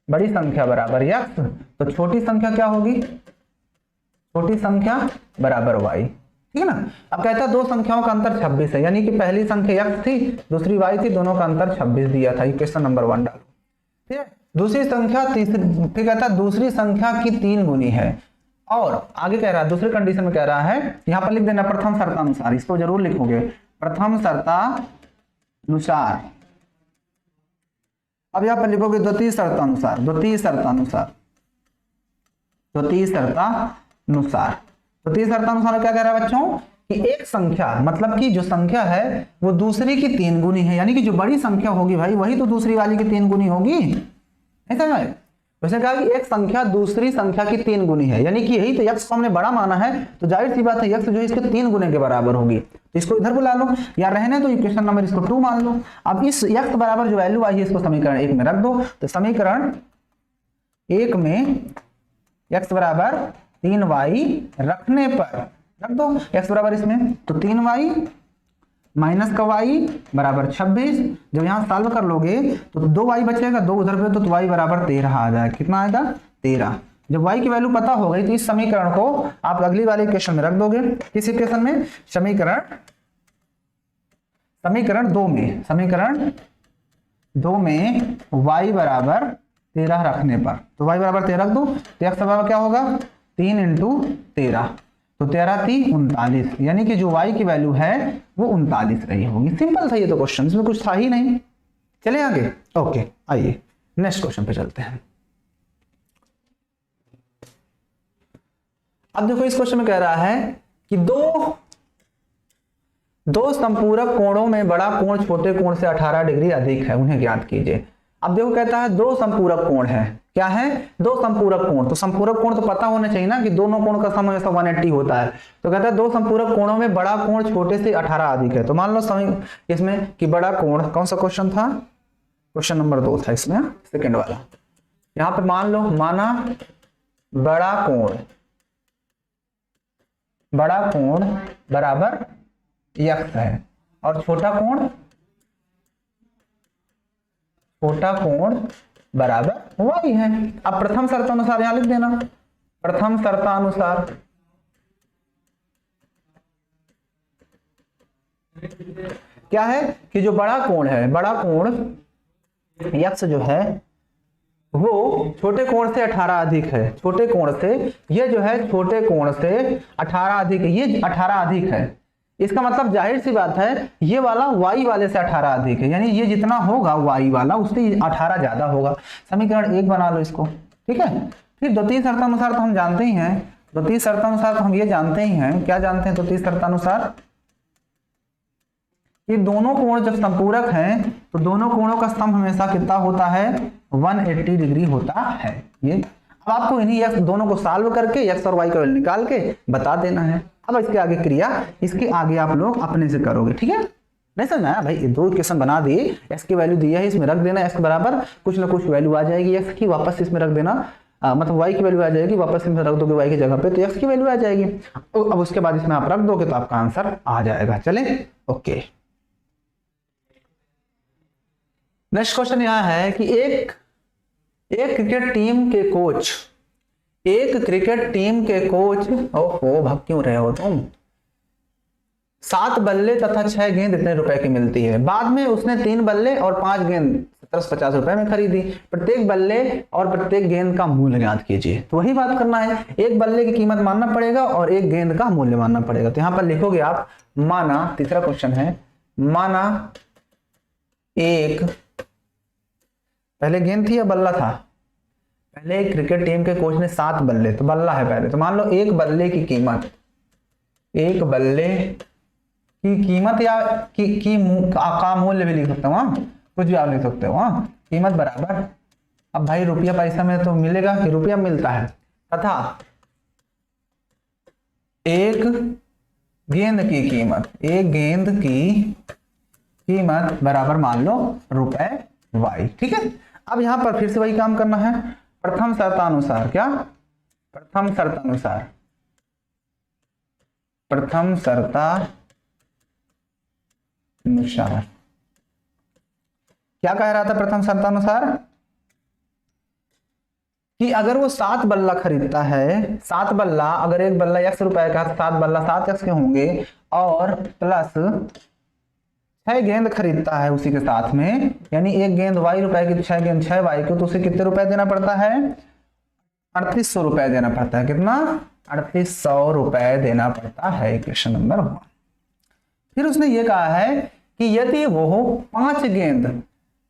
बड़ी संख्या बराबर x, तो छोटी संख्या क्या होगी? छोटी संख्या बराबर y। ठीक है ना। अब कहता है दो संख्याओं का अंतर 26 है, यानी कि पहली संख्या x थी, दूसरी y थी, दोनों का अंतर 26 दिया था। इक्वेशन नंबर 1 डालो। ठीक है, दूसरी संख्या तीसरी, फिर कहता है दूसरी संख्या की 3 गुनी है, और आगे कह रहा है दूसरी कंडीशन में कह रहा है, यहां पर लिख देना प्रथम शर्तानुसार, इसको जरूर लिखोगे, प्रथम शर्तानुसार। अब यहां पर लिखोगे द्वितीय शर्तानुसार, द्वितीय शर्तानुसार, द्वितीय शर्तानुसार। द्वितीय शर्तानुसार क्या कह रहा है बच्चों कि एक संख्या, मतलब कि जो संख्या है वो दूसरी की 3 गुनी है, यानी कि जो बड़ी संख्या होगी भाई वही तो दूसरी वाली की 3 गुनी होगी, ऐसा है। वैसे कहा कि एक संख्या दूसरी संख्या की 3 गुनी है, यानी कि यही तो x को हमने बड़ा माना है, तो जाहिर सी बात है x जो है इसके 3 गुने के बराबर होगी, तो इसको इधर बुला लो, या रहने दो इक्वेशन नंबर इसको 2 मान लो। अब इस x बराबर जो वैल्यू आई है इसको समीकरण 1 में रख दो, तो समीकरण 1 में x बराबर 3y रखने पर रख दो, x बराबर इसमें तो 3y माइनस का y बराबर 26। जब यहाँ सॉल्व कर लोगे तो 2y बचेगा, 2 उधर पे तो y बराबर 13 आ जाएगा। कितना आएगा? 13। जब y की वैल्यू पता हो गई तो इस समीकरण को आप अगली वाले इक्वेशन में रख दोगे। किस इक्वेशन में? समीकरण 2 में, समीकरण 2 में y बराबर 13 रखने पर, तो y बराबर 13 रख दो, तो x बराबर क्या होगा? 3 × 13, तो 13 3 39, यानी कि जो y की वैल्यू है वो 39 रही होगी। सिंपल था ये तो क्वेश्चन, इसमें कुछ था ही नहीं। चले आगे। ओके, आइए नेक्स्ट क्वेश्चन पे चलते हैं। अब देखो इस क्वेश्चन में कह रहा है कि दो संपूरक कोणों में बड़ा कोण छोटे कोण से 18 डिग्री अधिक है, उन्हें ज्ञात कीजिए। अब देखो कहता है दो संपूरक कोण है, क्या है? दो संपूरक कोण। तो संपूरक कोण तो पता होना चाहिए ना कि दोनों कोण का सम हमेशा 180 होता है। तो कहता है दो संपूरक कोणों में बड़ा कोण छोटे से 18 अधिक है। तो मान लो इसमें कि बड़ा कोण, कौन सा क्वेश्चन था? क्वेश्चन नंबर 2 था इसमें, सेकंड वाला। यहां पे मान लो, माना बड़ा कोण बराबर x है और छोटा कोण बराबर y है। अब प्रथम शर्तानुसार यहां लिख देना, प्रथम शर्तानुसार क्या है कि जो बड़ा कोण है, बड़ा कोण x जो है वो छोटे कोण से 18 अधिक है, छोटे कोण से, ये जो है छोटे कोण से 18 अधिक है, ये 18 अधिक है, इसका मतलब जाहिर सी बात है ये वाला y वाले से 18 अधिक है, यानी ये जितना होगा y वाला उससे 18 ज्यादा होगा। समीकरण 1 बना लो इसको, ठीक है। फिर द्वितीय शर्तानुसार तो हम जानते ही हैं, द्वितीय शर्तानुसार तो हम ये जानते ही हैं, क्या जानते हैं द्वितीय शर्तानुसार, ये दोनों कोण जब संपूरक हैं तो दोनों कोणों का स्तंभ हमेशा कितना होता है, 180 डिग्री होता है। ये अब आपको इन्हीं x दोनों को सॉल्व करके x और y का वैल्यू निकाल के बता देना है। अब इसके आगे क्रिया, इसके आगे आप लोग अपने से करोगे, ठीक है। नहीं समझ आया भाई, दो इक्वेशन बना दिए, x की वैल्यू दिया है, इसमें रख देना x के बराबर कुछ ना कुछ वैल्यू आ जाएगी x की, वापस इसमें रख देना, मतलब y की वैल्यू आ जाएगी, वापस इसमें रख दोगे y की जगह पे तो x की वैल्यू आ जाएगी। अब उसके बाद इसमें आप रख दोगे तो आपका आंसर आ जाएगा। चले, ओके। नेक्स्ट क्वेश्चन यह है कि एक क्रिकेट टीम के कोच, एक क्रिकेट टीम के कोच, ओहो भाग क्यों रहे हो तुम, 7 बल्ले तथा 6 गेंद इतने रुपए की मिलती है। बाद में उसने 3 बल्ले और 5 गेंद 1750 रुपए में खरीदी। प्रत्येक बल्ले और प्रत्येक गेंद का मूल्य ज्ञात कीजिए। तो वही बात करना है, एक बल्ले की कीमत मानना पड़ेगा और एक गेंद का मूल्य मानना पड़ेगा। तो यहां पर लिखोगे आप, माना, तीसरा क्वेश्चन है, माना एक, पहले गेंद थी या बल्ला था, पहले एक क्रिकेट टीम के कोच ने 7 बल्ले, तो बल्ला है पहले, तो मान लो एक बल्ले की कीमत, एक बल्ले की कीमत या का मूल्य भी लिख सकते हो, कुछ भी आप लिख सकते हो, कीमत बराबर, अब भाई रुपया पैसा में तो मिलेगा कि रुपया मिलता है, तथा एक गेंद की कीमत, एक गेंद की कीमत बराबर मान लो रुपए y, ठीक है। अब यहां पर फिर से वही काम करना है, प्रथम शर्तानुसार, क्या, प्रथम शर्तानुसार, प्रथम शर्तानुसार क्या कह रहा था प्रथम शर्तानुसार, कि अगर वो 7 बल्ला खरीदता है, 7 बल्ला, अगर एक बल्ला x रुपए का, 7 बल्ला 7x के होंगे, और प्लस 6 गेंद खरीदता है उसी के साथ में, यानी एक गेंद y रुपए की, 6 गेंद 6 y की, तो उसे कितने रुपए देना पड़ता है, 3800 रुपए देना पड़ता है। कितना, 3800 रुपए देना पड़ता है, क्वेश्चन नंबर 1। फिर उसने ये कहा है कि यदि वो 5 गेंद,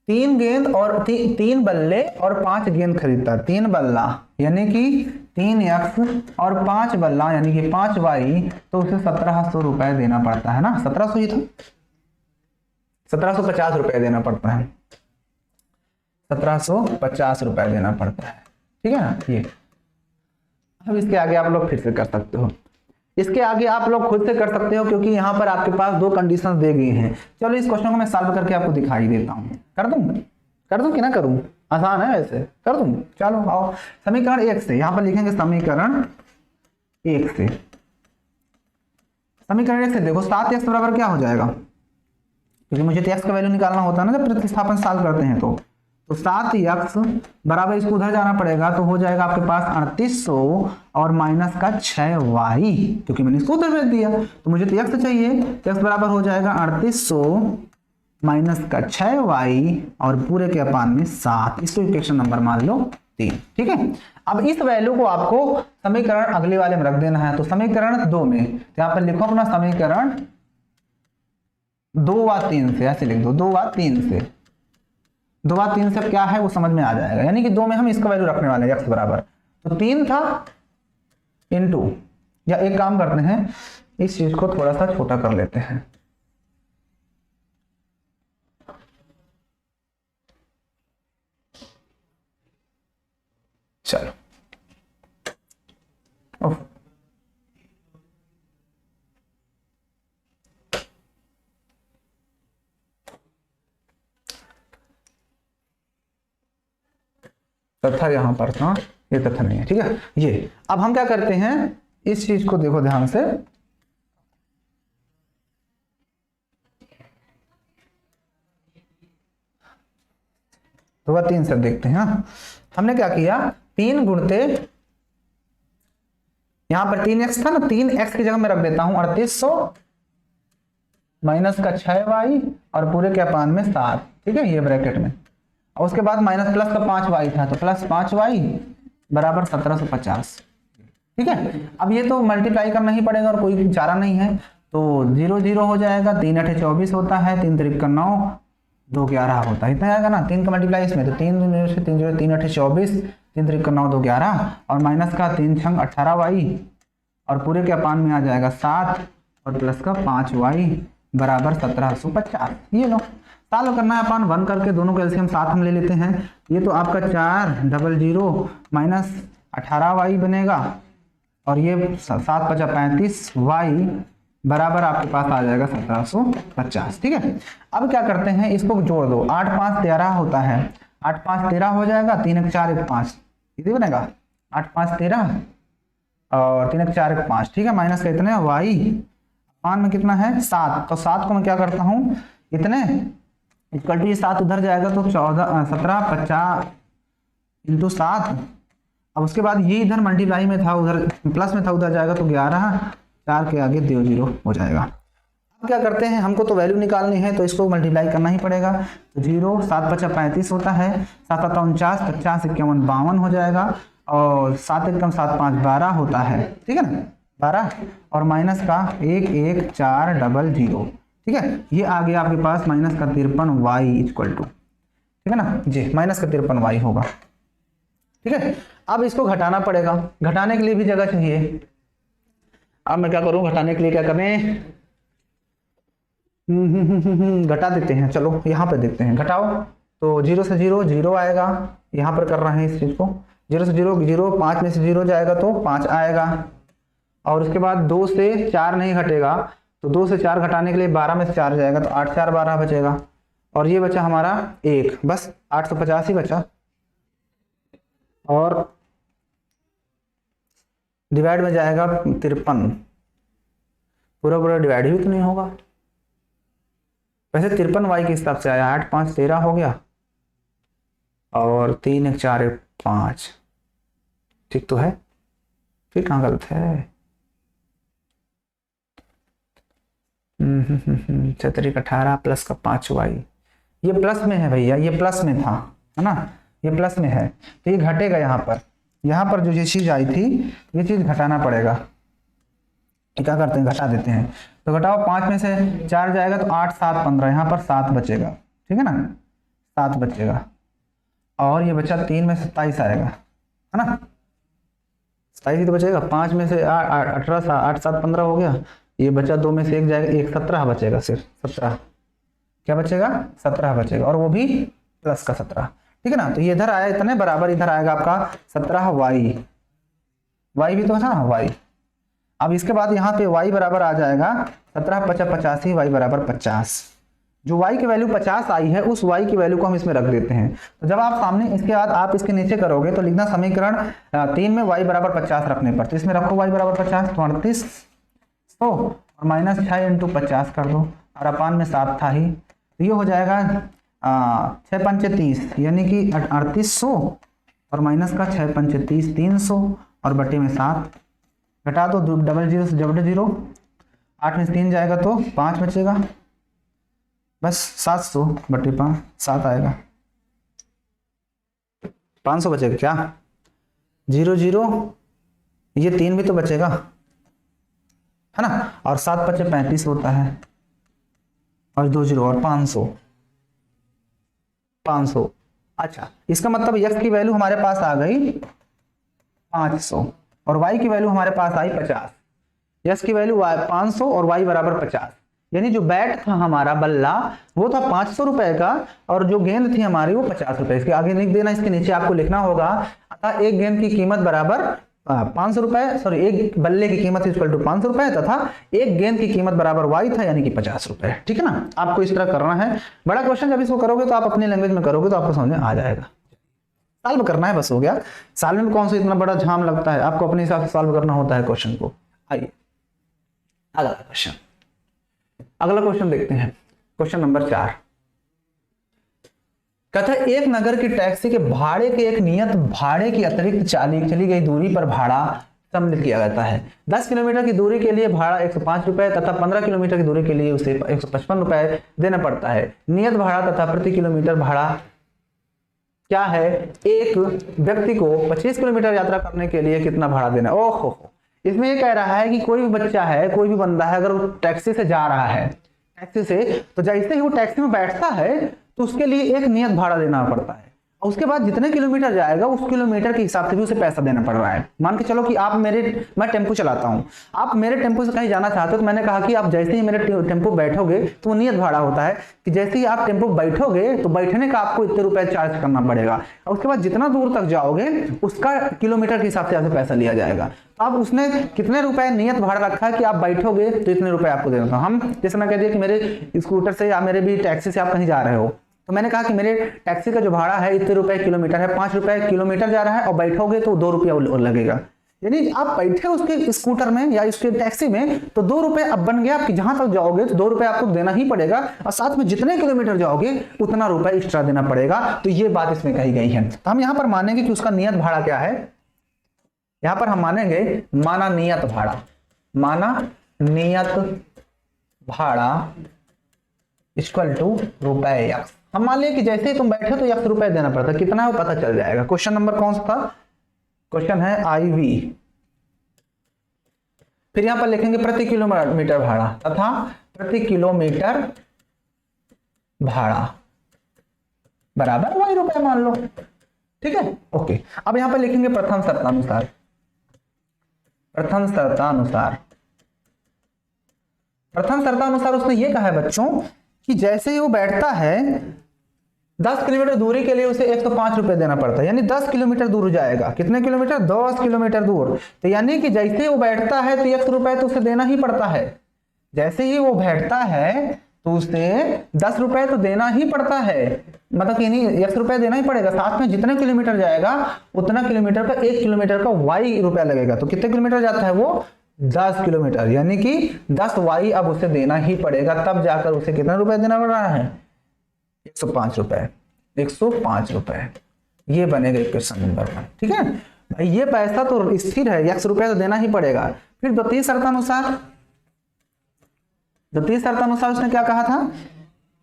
3 गेंद और 3 बल्ले और 5 गेंद खरीदता है, 3 बल्ला यानी कि 3x और 5 बल्ला यानी कि 5y, तो उसे 1700 रुपए देना पड़ता है ना, 1700 ही था, 1750 रुपए देना पड़ता है, 1750 रुपए देना पड़ता है, ठीक है ना। ये अब इसके आगे आप लोग फिर से कर सकते हो, इसके आगे आप लोग खुद से कर सकते हो, क्योंकि यहाँ पर आपके पास 2 कंडीशंस दे गई हैं। चलो इस क्वेश्चन को मैं सॉल्व करके आपको दिखाई देता हूँ, कर दूं कि ना करूं, आसान है वैसे, कर दूं। चलो आओ, समीकरण 1 से, यहाँ पर लिखेंगे समीकरण 1 से, समीकरण 1 से देखो 7x बराबर क्या हो जाएगा, क्योंकि मुझे तो x का वैल्यू निकालना होता है ना जब प्रतिस्थापन सॉल्व करते हैं, तो 7x बराबर, इसको उधर जाना पड़ेगा, तो हो जाएगा आपके पास 3800 और माइनस का 6y, क्योंकि मैंने इसको उधर भेज दिया, तो मुझे तो x चाहिए, तो x बराबर हो जाएगा 3800 माइनस का 6y और पूरे के अपान में 7, इसको इक्वेशन नंबर मान लो 3, ठीक है। अब इस वैल्यू को आपको समीकरण अगले वाले में रख देना है, तो समीकरण 2 में, तो यहाँ पर लिखो अपना समीकरण 2 व 3 से, ऐसे लिख दो, 2 व 3 से, 2 व 3 से क्या है वो समझ में आ जाएगा, यानी कि 2 में हम इसका वैल्यू रखने वाले हैं x बराबर, तो 3 था इनटू, या एक काम करते हैं, इस चीज को थोड़ा सा छोटा कर लेते हैं, चलो तथा यहां पर था, ये तथा नहीं है, ठीक है। ये अब हम क्या करते हैं, इस चीज को देखो ध्यान से, तो वह 3 से देखते हैं। हमने क्या किया, 3 गुणते, यहां पर 3x था ना, 3x की जगह मैं रख देता हूं 3800 माइनस का 6y और पूरे के अपान में 7, ठीक है, ये ब्रैकेट में, और उसके बाद माइनस प्लस का 5y था, तो प्लस 5y बराबर 1750, ठीक है। अब ये तो मल्टीप्लाई करना ही पड़ेगा और कोई चारा नहीं है, तो 0 0 हो जाएगा, 3 8 24 होता है, 3 3 9 2 11 होता है, इतना आएगा ना। 3 का मल्टीप्लाई इसमें तो 3 0 से 3 0 3 8 24, 3 3 9 2 11 और माइनस का 3 6 18 वाई और पूरे के अपान में आ जाएगा 7 और प्लस का 5 वाई बराबर 1750। ये लो सॉल्व करना है अपन 1 करके, दोनों का एलसीएम साथ हम ले लेते हैं। ये तो आपका 4 00 माइनस 18 वाई बनेगा और ये 7 5 35 वाई बराबर आपके पास आ जाएगा 1750। ठीक है, अब क्या करते हैं, इसको जोड़ दो। 8 5 13 होता है, 8 5 13 हो जाएगा, 3 1 4 1 5 इसी बनेगा। 8 5 13 और 3 1 4 1 5। ठीक है, माइनस का इतने वाई मान में कितना है 7, तो 7 को मैं क्या करता हूँ इतने इक्वल टू ये 7 उधर जाएगा तो 14 17 50 इंटू 7। अब उसके बाद ये इधर मल्टीप्लाई में था, उधर प्लस में था, उधर जाएगा तो 11, 4 के आगे 2 0 हो जाएगा। अब क्या करते हैं, हमको तो वैल्यू निकालनी है तो इसको मल्टीप्लाई करना ही पड़ेगा। तो 0 7 5 35 होता है, 7 7 49 50 51 52 हो जाएगा और 7 1 7 5 12 होता है। ठीक है ना, 12 और माइनस का 1 1 4 00। ठीक है, ये आ गया आपके पास माइनस का 53 वाई इक्वल टू, ठीक है ना जी, माइनस का 53 वाई होगा। ठीक है, अब इसको घटाना पड़ेगा, घटाने के लिए भी जगह चाहिए। अब मैं क्या करूं, घटाने के लिए क्या करें, घटा देते हैं। चलो यहाँ पे देखते हैं, घटाओ तो 0 से 0 0 आएगा, यहाँ पर कर रहे हैं इस चीज को। 0 से 0 0, 5 में से 0 जाएगा तो 5 आएगा और उसके बाद 2 से 4 नहीं घटेगा तो 2 से 4 घटाने के लिए 12 में से 4 जाएगा तो 8 4 12 बचेगा और ये बचा हमारा 1, बस 850 ही बचा। और डिवाइड में जाएगा 53, पूरा पूरा डिवाइड भी तो नहीं होगा। वैसे 53 वाई के हिसाब से आया, 8 5 13 हो गया और 3 1 4 1 5, ठीक तो है, फिर कहाँ गलत है। 6 18 प्लस का 5 वाई, ये प्लस में है भैया, ये प्लस में था है ना, ये प्लस में है तो ये घटेगा। यहाँ पर जो ये चीज आई थी ये चीज घटाना पड़ेगा। क्या करते हैं, घटा देते हैं। तो घटाओ, 5 में से 4 जाएगा तो 8 7 15, यहाँ पर 7 बचेगा। ठीक है ना, 7 बचेगा और ये बचा 3 में 27 आएगा है ना, 27 ही तो बचेगा। 5 में से 18 8 7 15 हो गया, ये बचा 2 में से 1 जाएगा, 1 17 बचेगा, सिर्फ 17 क्या बचेगा, 17 बचेगा और वो भी प्लस का 17। ठीक है ना, तो ये इधर आया इतने बराबर, इधर आएगा आपका 17 वाई, वाई भी तो है ना वाई। अब इसके बाद यहाँ पे y बराबर आ जाएगा 17 50 85 y बराबर 50। जो y की वैल्यू 50 आई है उस y की वैल्यू को हम इसमें रख देते हैं। तो जब आप सामने इसके बाद आप इसके नीचे करोगे तो लिखना समीकरण 3 में y बराबर 50 रखने पर, तो इसमें रखो y बराबर 50 तो 3800 और माइनस 6 इंटू 50 कर दो और अपान में 7 था ही, तो ये हो जाएगा 6 5 30 यानी कि 3800 और माइनस का 6 5 30 300 और बटे में 7 घटा दो, 00 से 00, 8 में से 3 जाएगा तो 5 बचेगा, बस 700 बटे 5 7 आएगा, 500 बचेगा क्या, 0 0 ये 3 भी तो बचेगा है ना, और 7 5 35 होता है और 2 0 और 500। अच्छा, इसका मतलब x की वैल्यू हमारे पास आ गई 500 और y की वैल्यू हमारे पास आई 50। x की वैल्यू 500 और y बराबर 50, यानी जो बैट था हमारा बल्ला वो था 500 रुपए का और जो गेंद थी हमारी वो 50 रुपए। इसके आगे लिख देना, इसके नीचे आपको लिखना होगा अतः एक गेंद की कीमत बराबर 500 रुपए, सॉरी एक बल्ले की कीमत इक्वल टू 500 रुपए तथा एक गेंद की कीमत बराबर y था यानी कि 50 रुपए। ठीक है ना, आपको इस तरह करना है। बड़ा क्वेश्चन जब इसको करोगे तो आप अपनी लैंग्वेज में करोगे तो आपको समझ में आ जाएगा। सॉल्व करना है बस, हो गया। सॉल्व में कौन सा इतना बड़ा झाम लगता है, आपको अपने हिसाब से सॉल्व करना होता है क्वेश्चन को। आइए अगला क्वेश्चन देखते हैं। क्वेश्चन नंबर 4 कहता है एक नगर की टैक्सी के भाड़े के एक नियत भाड़े की अतिरिक्त चली गई दूरी पर भाड़ा सम्मिलित किया जाता है। 10 किलोमीटर की दूरी के लिए भाड़ा 105 रुपए तथा 15 किलोमीटर की दूरी के लिए उसे 155 रुपए देना पड़ता है। नियत भाड़ा तथा प्रति किलोमीटर भाड़ा क्या है। एक व्यक्ति को 25 किलोमीटर यात्रा करने के लिए कितना भाड़ा देना। ओहो, इसमें ये कह रहा है कि कोई भी बच्चा है, कोई भी बंदा है, अगर वो टैक्सी से जा रहा है, टैक्सी से, तो जैसे ही वो टैक्सी में बैठता है तो उसके लिए एक नियत भाड़ा देना पड़ता है, और उसके बाद जितने किलोमीटर जाएगा उस किलोमीटर के हिसाब से भी उसे पैसा देना पड़ रहा है। मान के चलो कि मैं टेम्पो चलाता हूँ, आप मेरे टेम्पो से कहीं जाना चाहते हो, तो मैंने कहा कि आप जैसे ही मेरे टेम्पो बैठोगे तो वो नियत भाड़ा होता है कि जैसे ही आप टेम्पो बैठोगे तो बैठने का आपको इतने रुपए चार्ज करना पड़ेगा, और उसके बाद जितना दूर तक जाओगे उसका किलोमीटर के हिसाब से आपसे पैसा लिया जाएगा। तो अब उसने कितने रुपए नियत भाड़ा रखा है कि आप बैठोगे तो इतने रुपए आपको देना था। हम जैसे मैं कह दिया कि मेरे स्कूटर से या मेरे भी टैक्सी से आप कहीं जा रहे हो, तो मैंने कहा कि मेरे टैक्सी का जो भाड़ा है इतने रुपए किलोमीटर है, 5 रुपए किलोमीटर जा रहा है, और बैठोगे तो 2 रुपया लगेगा। यानी आप बैठे उसके स्कूटर में या उसके टैक्सी में तो 2 रुपए अब बन गया आपकी, जहां तक जाओगे तो 2 रुपए आपको देना ही पड़ेगा, और साथ में जितने किलोमीटर जाओगे उतना रुपए एक्स्ट्रा देना पड़ेगा। तो ये बात इसमें कही गई है। तो हम यहाँ पर मानेंगे कि उसका नियत भाड़ा क्या है, यहाँ पर हम मानेंगे माना नियत भाड़ा, माना नियत भाड़ा इक्वल टू रुपए एक्स। हम मान लिया कि जैसे ही तुम बैठे तो एक्स रुपए देना पड़ता है, कितना है वो पता चल जाएगा। क्वेश्चन नंबर कौन सा था, क्वेश्चन है IV। फिर यहां पर लिखेंगे प्रति किलोमीटर भाड़ा तथा प्रति किलोमीटर भाड़ा बराबर वही रुपए मान लो, ठीक है, ओके। अब यहां पर लिखेंगे प्रथम शर्तानुसार, प्रथम शर्तानुसार। प्रथम शर्तानुसार उसने ये कहा है बच्चों कि जैसे ही वो बैठता है 10 किलोमीटर दूरी के लिए उसे 105 रुपए देना पड़ता है, यानी 10 किलोमीटर दूर जाएगा। कितने किलोमीटर, 10 किलोमीटर दूर। तो यानी कि जैसे ही वो बैठता है तो 100 रुपए तो उसे देना ही पड़ता है, जैसे ही वो बैठता है तो उसे 10 रुपए तो देना ही पड़ता है, मतलब कि नहीं 100 रुपए देना ही पड़ेगा। साथ में जितने किलोमीटर जाएगा उतना किलोमीटर का 1 किलोमीटर का Y रुपया लगेगा। तो कितने किलोमीटर जाता है वो, 10 किलोमीटर, यानी कि 10 Y अब उसे देना ही पड़ेगा, तब जाकर उसे कितना रुपए देना पड़ रहा है, 105 रुपए, 105 रुपए। ये बनेगा क्वेश्चन नंबर 1, ठीक है भाई। ये पैसा तो स्थिर है, 100 रुपया तो देना ही पड़ेगा। फिर द्वितीय शर्तानुसार, द्वितीय शर्तानुसार उसने क्या कहा था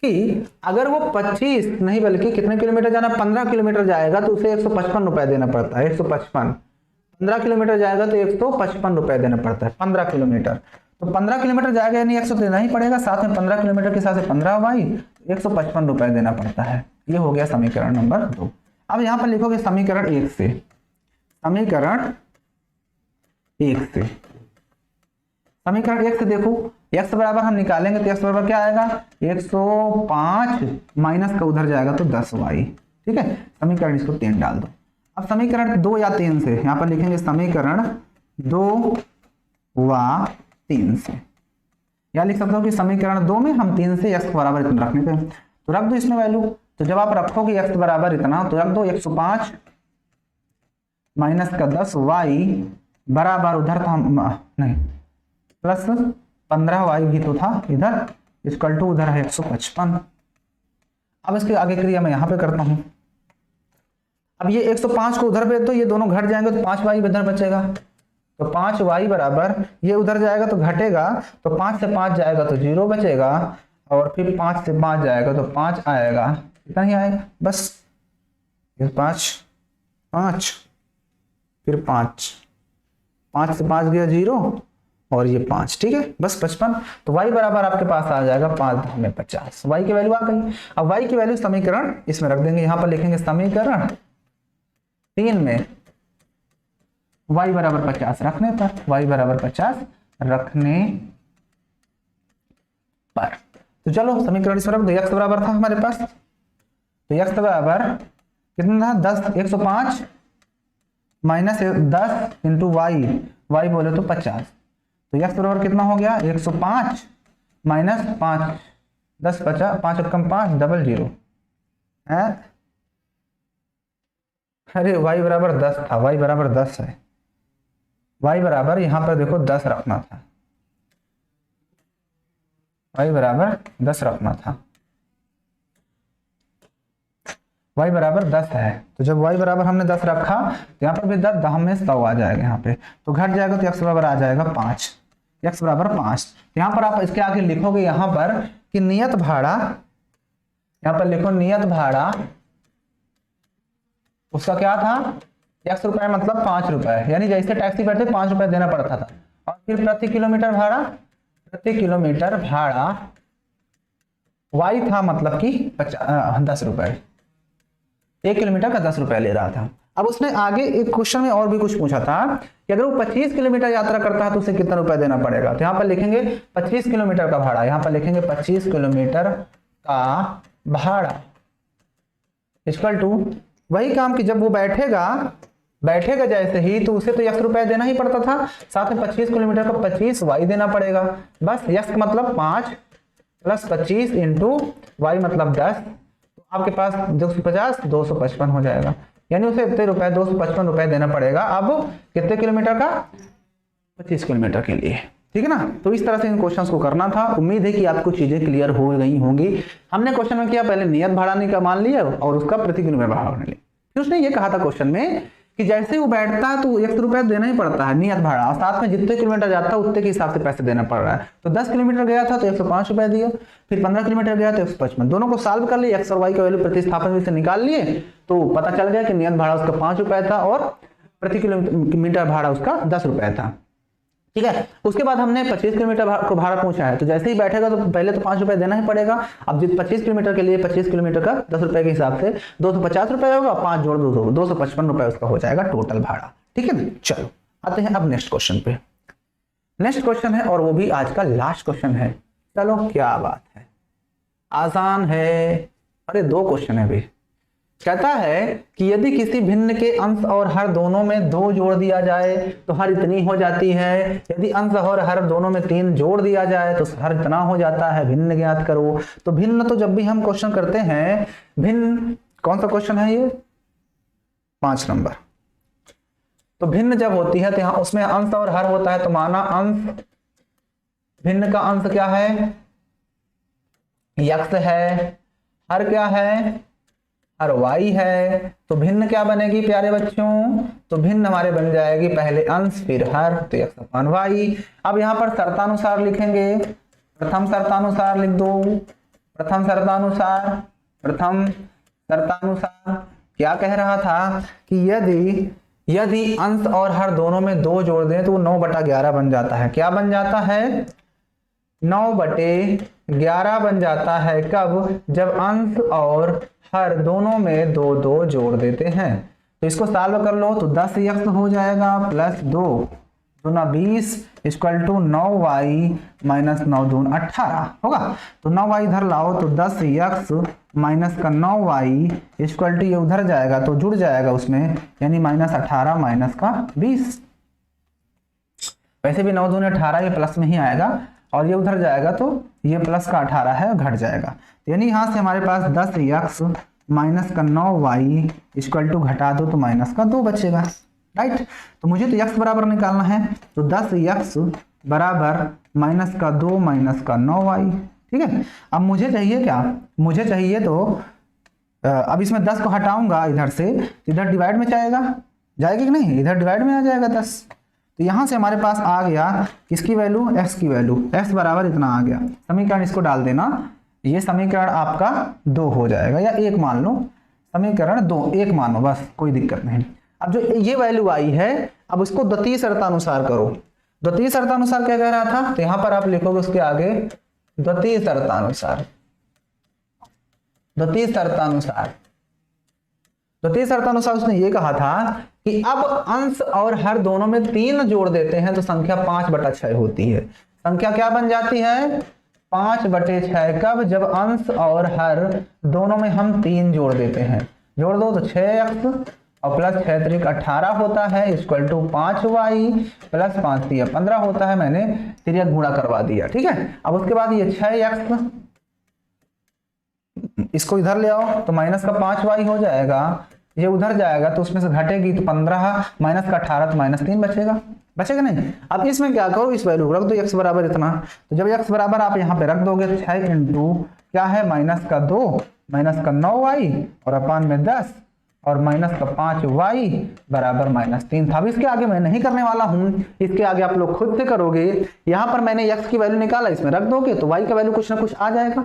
कि अगर वो 25 नहीं बल्कि कितने किलोमीटर जाना, 15 किलोमीटर जाएगा तो उसे 155 रुपए देना पड़ता है, 155। 15 किलोमीटर जाएगा तो 155 रुपए देना पड़ता है, 15 किलोमीटर। तो 15 किलोमीटर जाएगा यानी 100 देना ही पड़ेगा, साथ में 15 किलोमीटर के साथ 15 Y, 155 रुपए देना पड़ता है। ये हो गया समीकरण नंबर 2। अब यहां पर लिखोगे समीकरण 1 से, समीकरण 1 से, समीकरण 1 से देखो x बराबर हम निकालेंगे तो x बराबर क्या आएगा, 105 माइनस का उधर जाएगा तो 10y, ठीक है। समीकरण इसको 3 डाल दो। अब समीकरण 2 या 3 से यहां पर लिखेंगे समीकरण 2 व 3 से, या लिख सकते हो कि समीकरण 2 में हम 3 से x बराबर इतना रखने पे, तो रख दो इसमें वैल्यू। तो जब आप रखोगे x बराबर इतना तो रख दो 105 माइनस का 10y बराबर उधर था नहीं प्लस 15y भी तो था इधर, इक्वल टू उधर है 155। अब इसके आगे क्रिया मैं यहां पे करता हूं। अब ये 105 को उधर भेज दो, ये दोनों घट जाएंगे तो 5y इधर बचेगा, तो 5y बराबर ये उधर जाएगा तो घटेगा, तो 5 से 5 जाएगा तो 0 बचेगा, और फिर 5 से 5 जाएगा तो 5 आएगा, इतना ही आएगा बस। ये 5 5 फिर 5, 5 से 5 गया 0 और ये 5, ठीक है बस 55। तो y बराबर आपके पास आ जाएगा 5 में 50, y की वैल्यू आ गई। अब y की वैल्यू समीकरण इसमें रख देंगे, यहां पर लिखेंगे समीकरण 3 में y बराबर 50 रखने पर, y बराबर 50 रखने पर। तो चलो समीकरण इसमें रख दो। x बराबर था हमारे पास, तो x बराबर कितना था 10, 105 माइनस 10 इंटू y बोले तो 50, तो x बराबर कितना हो गया 105 माइनस 5, 10 50, 5 और कम 5 डबल 0 है, अरे y बराबर 10 था, y बराबर 10 है, y बराबर यहां पर देखो 10 रखना था, y बराबर 10 रखना था, y बराबर 10 है। तो जब y बराबर हमने 10 रखा तो यहाँ पर भी 10 10 में 100 आ जाएगा, यहाँ पे तो घट जाएगा तो x बराबर आ जाएगा 5, x बराबर 5। यहाँ पर आप इसके आगे लिखोगे यहाँ पर कि नियत भाड़ा, यहाँ पर लिखो नियत भाड़ा उसका क्या था x रुपए मतलब 5 रुपए, यानी जैसे टैक्सी बैठते 5 रुपए देना पड़ता था। और फिर प्रति किलोमीटर भाड़ा y था, मतलब कि 10 रुपए, 1 किलोमीटर का 10 रुपए ले रहा था। अब उसने आगे एक क्वेश्चन में और भी कुछ पूछा था कि अगर वो 25 किलोमीटर यात्रा करता है तो उसे कितना रुपए देना पड़ेगा। तो यहाँ पर लिखेंगे 25 किलोमीटर का भाड़ा, यहाँ पर लिखेंगे 25 किलोमीटर का भाड़ा इक्वल टू वही काम कि जब वो बैठेगा जैसे ही, तो उसे तो x रुपए देना ही पड़ता था, साथ में 25 किलोमीटर को 25 y देना पड़ेगा। बस x मतलब 5 प्लस 25 इंटू y मतलब 10, तो आपके पास 250 255 हो जाएगा, यानी उसे इतने रुपए 255 रुपए देना पड़ेगा। अब कितने किलोमीटर का? 25 किलोमीटर के लिए, ठीक है ना। तो इस तरह से इन क्वेश्चंस को करना था। उम्मीद है कि आपको चीजें क्लियर हो गई होंगी। हमने क्वेश्चन में किया, पहले नियत भाड़ा का मान लिया और उसका प्रति किलोमीटर भाड़ा मान लिया। फिर उसने ये कहा था क्वेश्चन में कि जैसे वो बैठता है तो 100 रुपए देना ही पड़ता है नियत भाड़ा, और साथ में जितने किलोमीटर जाता है उतने के हिसाब से पैसे देना पड़ रहा है। तो 10 किलोमीटर गया था तो 105 रुपए दिया, फिर 15 किलोमीटर गया तो 155। दोनों को सॉल्व कर लिए, x और y का वैल्यू प्रतिस्थापन से निकाल लिए, तो पता चल गया कि नियत भाड़ा उसका 5 रुपए था और प्रति किलोमीटर भाड़ा उसका 10 रुपए था, ठीक है। उसके बाद हमने 25 किलोमीटर को भाड़ा पूछा है, तो जैसे ही बैठेगा तो पहले तो 5 रुपए देना ही पड़ेगा। अब 25 किलोमीटर के लिए 25 किलोमीटर का 10 रुपए के हिसाब से 250 रुपए होगा, 5 जोड़ दो 255 रुपए उसका हो जाएगा टोटल भाड़ा, ठीक है। चलो आते हैं अब नेक्स्ट क्वेश्चन पे। नेक्स्ट क्वेश्चन है और वो भी आज का लास्ट क्वेश्चन है। चलो क्या बात है, आसान है। अरे 2 क्वेश्चन है भाई। कहता है कि यदि किसी भिन्न के अंश और हर दोनों में 2 जोड़ दिया जाए तो हर इतनी हो जाती है। यदि अंश और हर दोनों में 3 जोड़ दिया जाए तो हर इतना हो जाता है। भिन्न ज्ञात करो। तो भिन्न तो जब भी हम क्वेश्चन करते हैं, भिन्न कौन सा क्वेश्चन है ये? 5 नंबर। तो भिन्न जब होती है तो यहाँ उसमें अंश और हर होता है, तो माना अंश, भिन्न का अंश क्या है? x है, हर क्या है? हर y है। तो भिन्न क्या बनेगी प्यारे बच्चों? तो भिन्न हमारे बन जाएगी पहले अंश फिर हर, तो x अपान y। अब यहाँ पर शर्तानुसार लिखेंगे, प्रथम शर्तानुसार लिख दो। प्रथम शर्तानुसार क्या कह रहा था कि यदि अंश और हर दोनों में 2 जोड़ दें तो वो 9/11 बन जाता है। क्या बन जाता है? 9/11 बन जाता है। कब? जब अंश और हर दोनों में 2 जोड़ देते हैं। तो इसको सॉल्व कर लो तो 10x हो जाएगा प्लस 2 दूना 20 इक्वल टू 9y माइनस 9 दूना 18 होगा। तो 9y इधर लाओ तो 10x माइनस का 9y इक्वल टू ये उधर जाएगा तो जुड़ जाएगा उसमें, यानी माइनस 18 माइनस का 20। वैसे भी 9 दूना 18 ये प्लस में ही आएगा और ये उधर जाएगा तो ये प्लस का 18 है घट जाएगा। यानी यहाँ से हमारे पास 10x माइनस का 9y इक्वल टू घटा दो तो माइनस का 2 बचेगा, राइट। तो मुझे तो x बराबर निकालना है, तो 10x बराबर माइनस का 2 माइनस का 9y, ठीक है। अब मुझे चाहिए क्या? मुझे चाहिए तो अब इसमें 10 को हटाऊंगा इधर से, इधर डिवाइड में जाएगा कि नहीं? इधर डिवाइड में आ जाएगा 10। तो यहां से हमारे पास आ गया किसकी वैल्यू? x की वैल्यू। x बराबर इतना आ गया। समीकरण इसको डाल देना, ये समीकरण आपका 2 हो जाएगा, या 1 मान लो। समीकरण 2 1 मानो, बस कोई दिक्कत नहीं। अब जो ये वैल्यू आई है, अब उसको द्वितीय शर्तानुसार करो। द्वितीय शर्तानुसार क्या कह रहा था? तो यहां पर आप लिखोगे उसके आगे द्वितीय शर्तानुसार। द्वितीय शर्तानुसार उसने ये कहा था कि अब अंश और हर दोनों में 3 जोड़ देते हैं तो संख्या 5/6 होती है। संख्या क्या बन जाती है? 5/6। कब? जब अंश और हर दोनों में हम 3 जोड़ देते हैं। जोड़ दो तो 6x और प्लस 6 3 18 होता है इक्वल टू 5y प्लस 5 3 15 होता है। मैंने तिर्यक गुणा करवा दिया, ठीक है। अब उसके बाद ये 6x इसको इधर ले आओ तो माइनस का 5y हो जाएगा, ये उधर जाएगा तो उसमें से घटेगी तो 15 माइनस का 18 तो माइनस 3 बचेगा नहीं। अब इसमें क्या करो, इस वैल्यू रख दो x बराबर इतना। तो जब x बराबर आप यहाँ पे रख दोगे तो 6 इंटू क्या है माइनस का 2 माइनस का 9y और अपान में 10 और माइनस का 5y बराबर माइनस 3 था। अब इसके आगे मैं नहीं करने वाला हूं, इसके आगे आप लोग खुद से करोगे। यहाँ पर मैंने x की वैल्यू निकाला, इसमें रख दोगे तो y का वैल्यू कुछ ना कुछ आ जाएगा।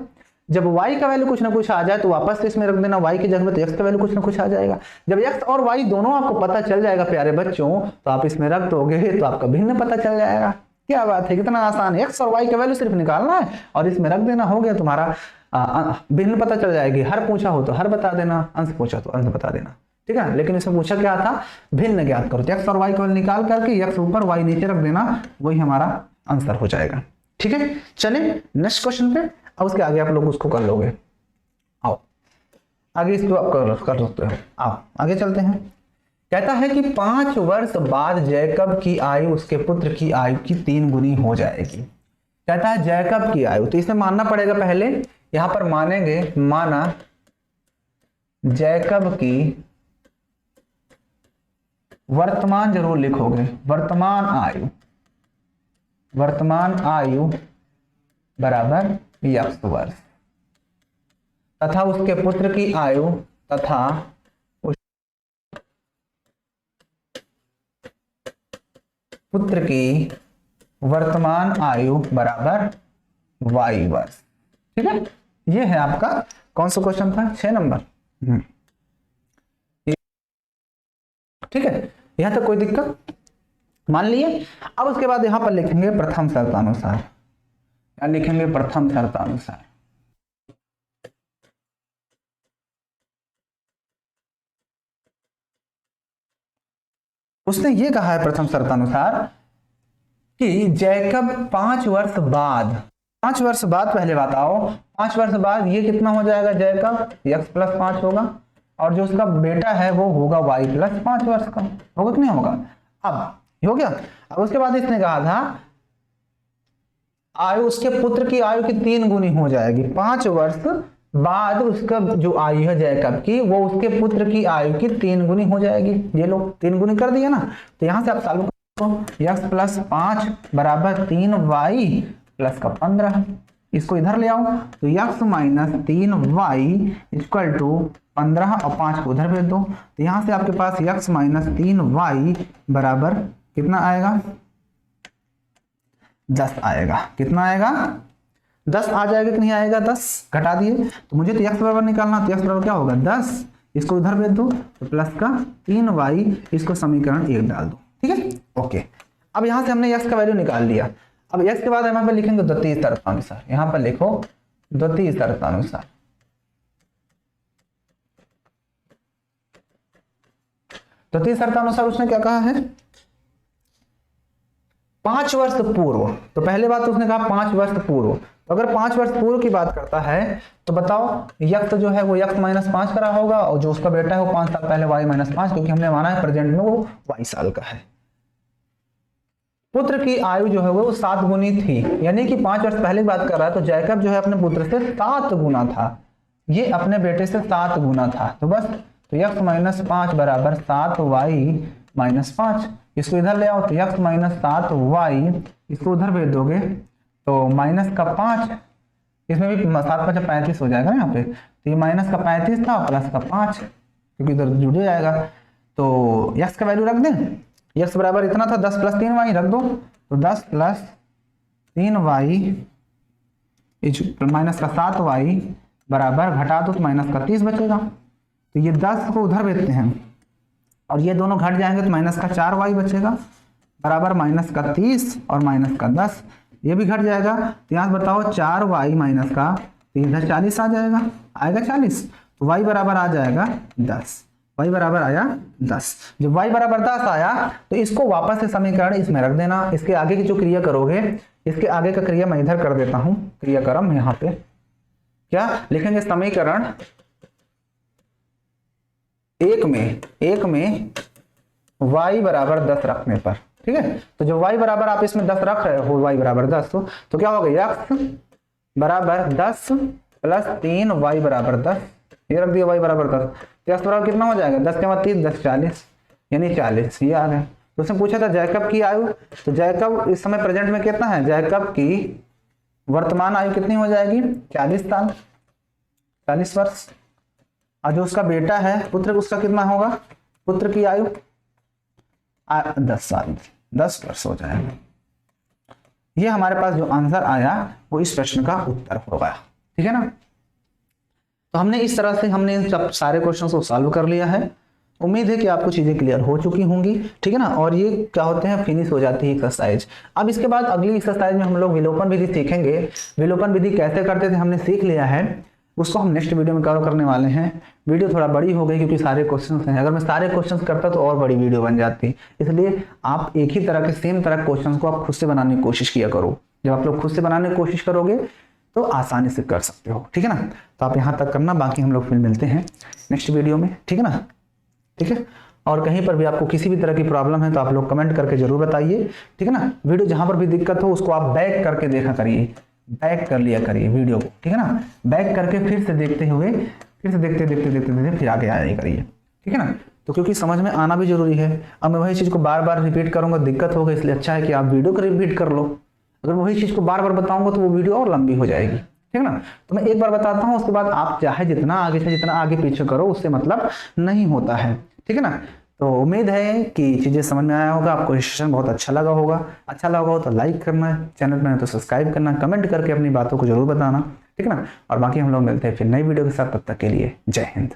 जब y का वैल्यू कुछ ना कुछ आ जाए तो वापस से इसमें रख देना y की जगह में, तो x का वैल्यू कुछ ना कुछ आ जाएगा। जब x और y दोनों आपको पता चल जाएगा प्यारे बच्चों, तो आप इसमें रख दोगे तो आपका भिन्न पता चल जाएगा। क्या बात है, कितना आसान है, x और y का वैल्यू सिर्फ निकालना है और इसमें रख देना, हो गया तुम्हारा भिन्न पता चल जाएगी। हर पूछा हो तो हर बता देना, अंश पूछा तो अंश बता देना, ठीक है। लेकिन इसमें पूछा क्या था, भिन्न ज्ञात करो, तो x और y का वैल्यू निकाल करके x ऊपर y नीचे रख देना, वही हमारा आंसर हो जाएगा, ठीक है। चलिए नेक्स्ट क्वेश्चन पे, अब उसके आगे आप लोग उसको कर लोगे। आओ आगे इसको आप कर सकते हो, आओ आगे चलते हैं। कहता है कि 5 वर्ष बाद जैकब की आयु उसके पुत्र की आयु की 3 गुनी हो जाएगी। कहता है जैकब की आयु, तो इसमें मानना पड़ेगा, पहले यहां पर मानेंगे, माना जैकब की वर्तमान जरूर लिखोगे, वर्तमान आयु बराबर x वर्ष, तथा उसके पुत्र की आयु तथा पुत्र की वर्तमान आयु बराबर y वर्ष, ठीक है। ये है आपका कौन सा क्वेश्चन था, 6 नंबर, ठीक है। यहां तक कोई दिक्कत मान लिए। अब उसके बाद यहां पर लिखेंगे प्रथम शर्तानुसार, या लिखेंगे प्रथम शर्तानुसार। उसने ये कहा है प्रथम शर्तानुसार कि जैकब 5 वर्ष बाद, 5 वर्ष बाद, पहले बात आओ, 5 वर्ष बाद ये कितना हो जाएगा, जैकब x + 5 होगा, और जो उसका बेटा है वो होगा y + 5 वर्ष का, होगा कि नहीं होगा। अब हो गया। अब उसके बाद इसने कहा था आयु उसके पुत्र की आयु की 3 गुनी हो जाएगी। 5 वर्ष बाद उसका जो आयु है जैकब की, वो उसके पुत्र की आयु की 3 गुनी हो जाएगी। ये लो 3 गुनी कर दिया ना, तो यहां से आप चालू करो, x + 5 बराबर 3y + 15, इसको इधर ले आओ, तो x - 3y = 15 और 5 को उधर भेज दो, तो यहां से आपके पास x - 3y बराबर कितना आएगा, 10 आएगा। कितना आएगा, 10 आ जाएगा कि नहीं आएगा, 10 घटा दिए, तो मुझे तो x बराबर निकालना, तो x बराबर क्या होगा 10, इसको उधर भेज दो, तो प्लस का 3y, इसको समीकरण 1 डाल दो, ठीक है, ओके। अब यहां से हमने x का वैल्यू निकाल लिया। अब x के बाद यहाँ पर लिखेंगे द्वितीय शर्तानुसार, यहां पर लिखो द्वितीय शर्तानुसार। द्वितीय शर्तानुसार उसने क्या कहा है, 5 वर्ष पूर्व, तो पहले बात तो उसने कहा 5 वर्ष पूर्व, तो अगर 5 वर्ष पूर्व की बात करता है तो बताओ x जो है वो x - 5 करा होगा, और जो उसका बेटा है वो 5 साल पहले y - 5, क्योंकि हमने माना है प्रेजेंट में वो y साल का है। पुत्र की आयु जो है वो 7 गुनी थी, यानी कि 5 वर्ष पहले की बात कर रहा है, तो जैकब जो है अपने पुत्र से 7 गुना था, ये अपने बेटे से 7 गुना था, तो बस तो x - 5 बराबर 7y - 5, इसको इधर ले आओ, तो x - 7y, इसको उधर भेज दोगे तो -5, इसमें भी 7 × 5 = 35 हो जाएगा ना यहाँ पे, तो ये -35 था प्लस का 5, क्योंकि इधर जुड़ जाएगा, तो x का वैल्यू रख दें, x बराबर इतना था, 10 + 3y रख दो, तो 10 + 3y -7y बराबर, घटा दो तो -30 बचेगा, तो ये 10 को उधर भेजते हैं और ये दोनों घट जाएंगे, तो -4y बचेगा बराबर -30 और -10, ये भी घट जाएगा, तो यहाँ बताओ 4y - का, तो इधर 40 आ जाएगा, आएगा 40, तो y बराबर आ जाएगा 10, y बराबर आया 10। जब y बराबर 10 आया तो इसको वापस से समीकरण इसमें रख देना, इसके आगे की जो क्रिया करोगे, इसके आगे का क्रिया मैं इधर कर देता हूं, क्रियाक्रम यहाँ पे क्या लिखेंगे, समीकरण 1 में y बराबर 10 रखने पर, ठीक है, तो जो y बराबर आप इसमें 10 रख रहे हो, y बराबर 10, तो क्या होगा, x बराबर 10 + 3y बराबर 10, ये रख दिया y बराबर 10, तो x बराबर कितना हो जाएगा, 10 के बाद 3 10 40, यानी 40, ये आ गया। तो उसने पूछा था जैकब की आयु, तो जैकब इस समय प्रेजेंट में कितना है, जैकब की वर्तमान आयु कितनी हो जाएगी, 40 साल, 40 वर्ष, और जो उसका बेटा है पुत्र, उसका कितना होगा, पुत्र की आयु 10 साल, 10 वर्ष हो जाएगा। ये हमारे पास जो आंसर आया वो इस प्रश्न का उत्तर होगा, ठीक है ना। तो हमने इस तरह से हमने इन सब सारे क्वेश्चन को सॉल्व कर लिया है। उम्मीद है कि आपको चीज़ें क्लियर हो चुकी होंगी, ठीक है ना। और ये क्या होते हैं, फिनिश हो जाती है एक्सरसाइज। अब इसके बाद अगली एक्सरसाइज में हम लोग विलोपन विधि सीखेंगे। विलोपन विधि कैसे करते थे हमने सीख लिया है, उसको हम नेक्स्ट वीडियो में कवर करने वाले हैं। वीडियो थोड़ा बड़ी हो गई क्योंकि सारे क्वेश्चंस हैं, अगर मैं सारे क्वेश्चंस करता तो और बड़ी वीडियो बन जाती। इसलिए आप एक ही तरह के सेम तरह क्वेश्चंस को आप खुद से बनाने की कोशिश किया करो। जब आप लोग खुद से बनाने की कोशिश करोगे तो आसानी से कर सकते हो, ठीक है ना। तो आप यहाँ तक करना, बाकी हम लोग फिर मिलते हैं नेक्स्ट वीडियो में, ठीक है ना। ठीक है, और कहीं पर भी आपको किसी भी तरह की प्रॉब्लम है तो आप लोग कमेंट करके जरूर बताइए, ठीक है ना। वीडियो जहां पर भी दिक्कत हो उसको आप बैक करके देखा करिए, बैक कर लिया करिए वीडियो को, ठीक है ना। बैक करके फिर से देखते हुए, फिर से देखते देखते देखते देखते फिर आगे आया करिए, ठीक है ना। तो क्योंकि समझ में आना भी जरूरी है। अब मैं वही चीज़ को बार बार रिपीट करूंगा, दिक्कत होगा, इसलिए अच्छा है कि आप वीडियो को रिपीट कर लो। अगर वही चीज़ को बार बार बताऊंगा तो वो वीडियो और लंबी हो जाएगी, ठीक है ना। तो मैं एक बार बताता हूँ, उसके बाद आप चाहे जितना आगे से जितना आगे पीछे करो उससे मतलब नहीं होता है, ठीक है ना। तो उम्मीद है कि चीज़ें समझ में आया होगा, आपको सेशन बहुत अच्छा लगा होगा। अच्छा लगा हो तो लाइक करना, चैनल पर तो सब्सक्राइब करना, कमेंट करके अपनी बातों को जरूर बताना, ठीक है ना। और बाकी हम लोग मिलते हैं फिर नई वीडियो के साथ, तब तक के लिए जय हिंद।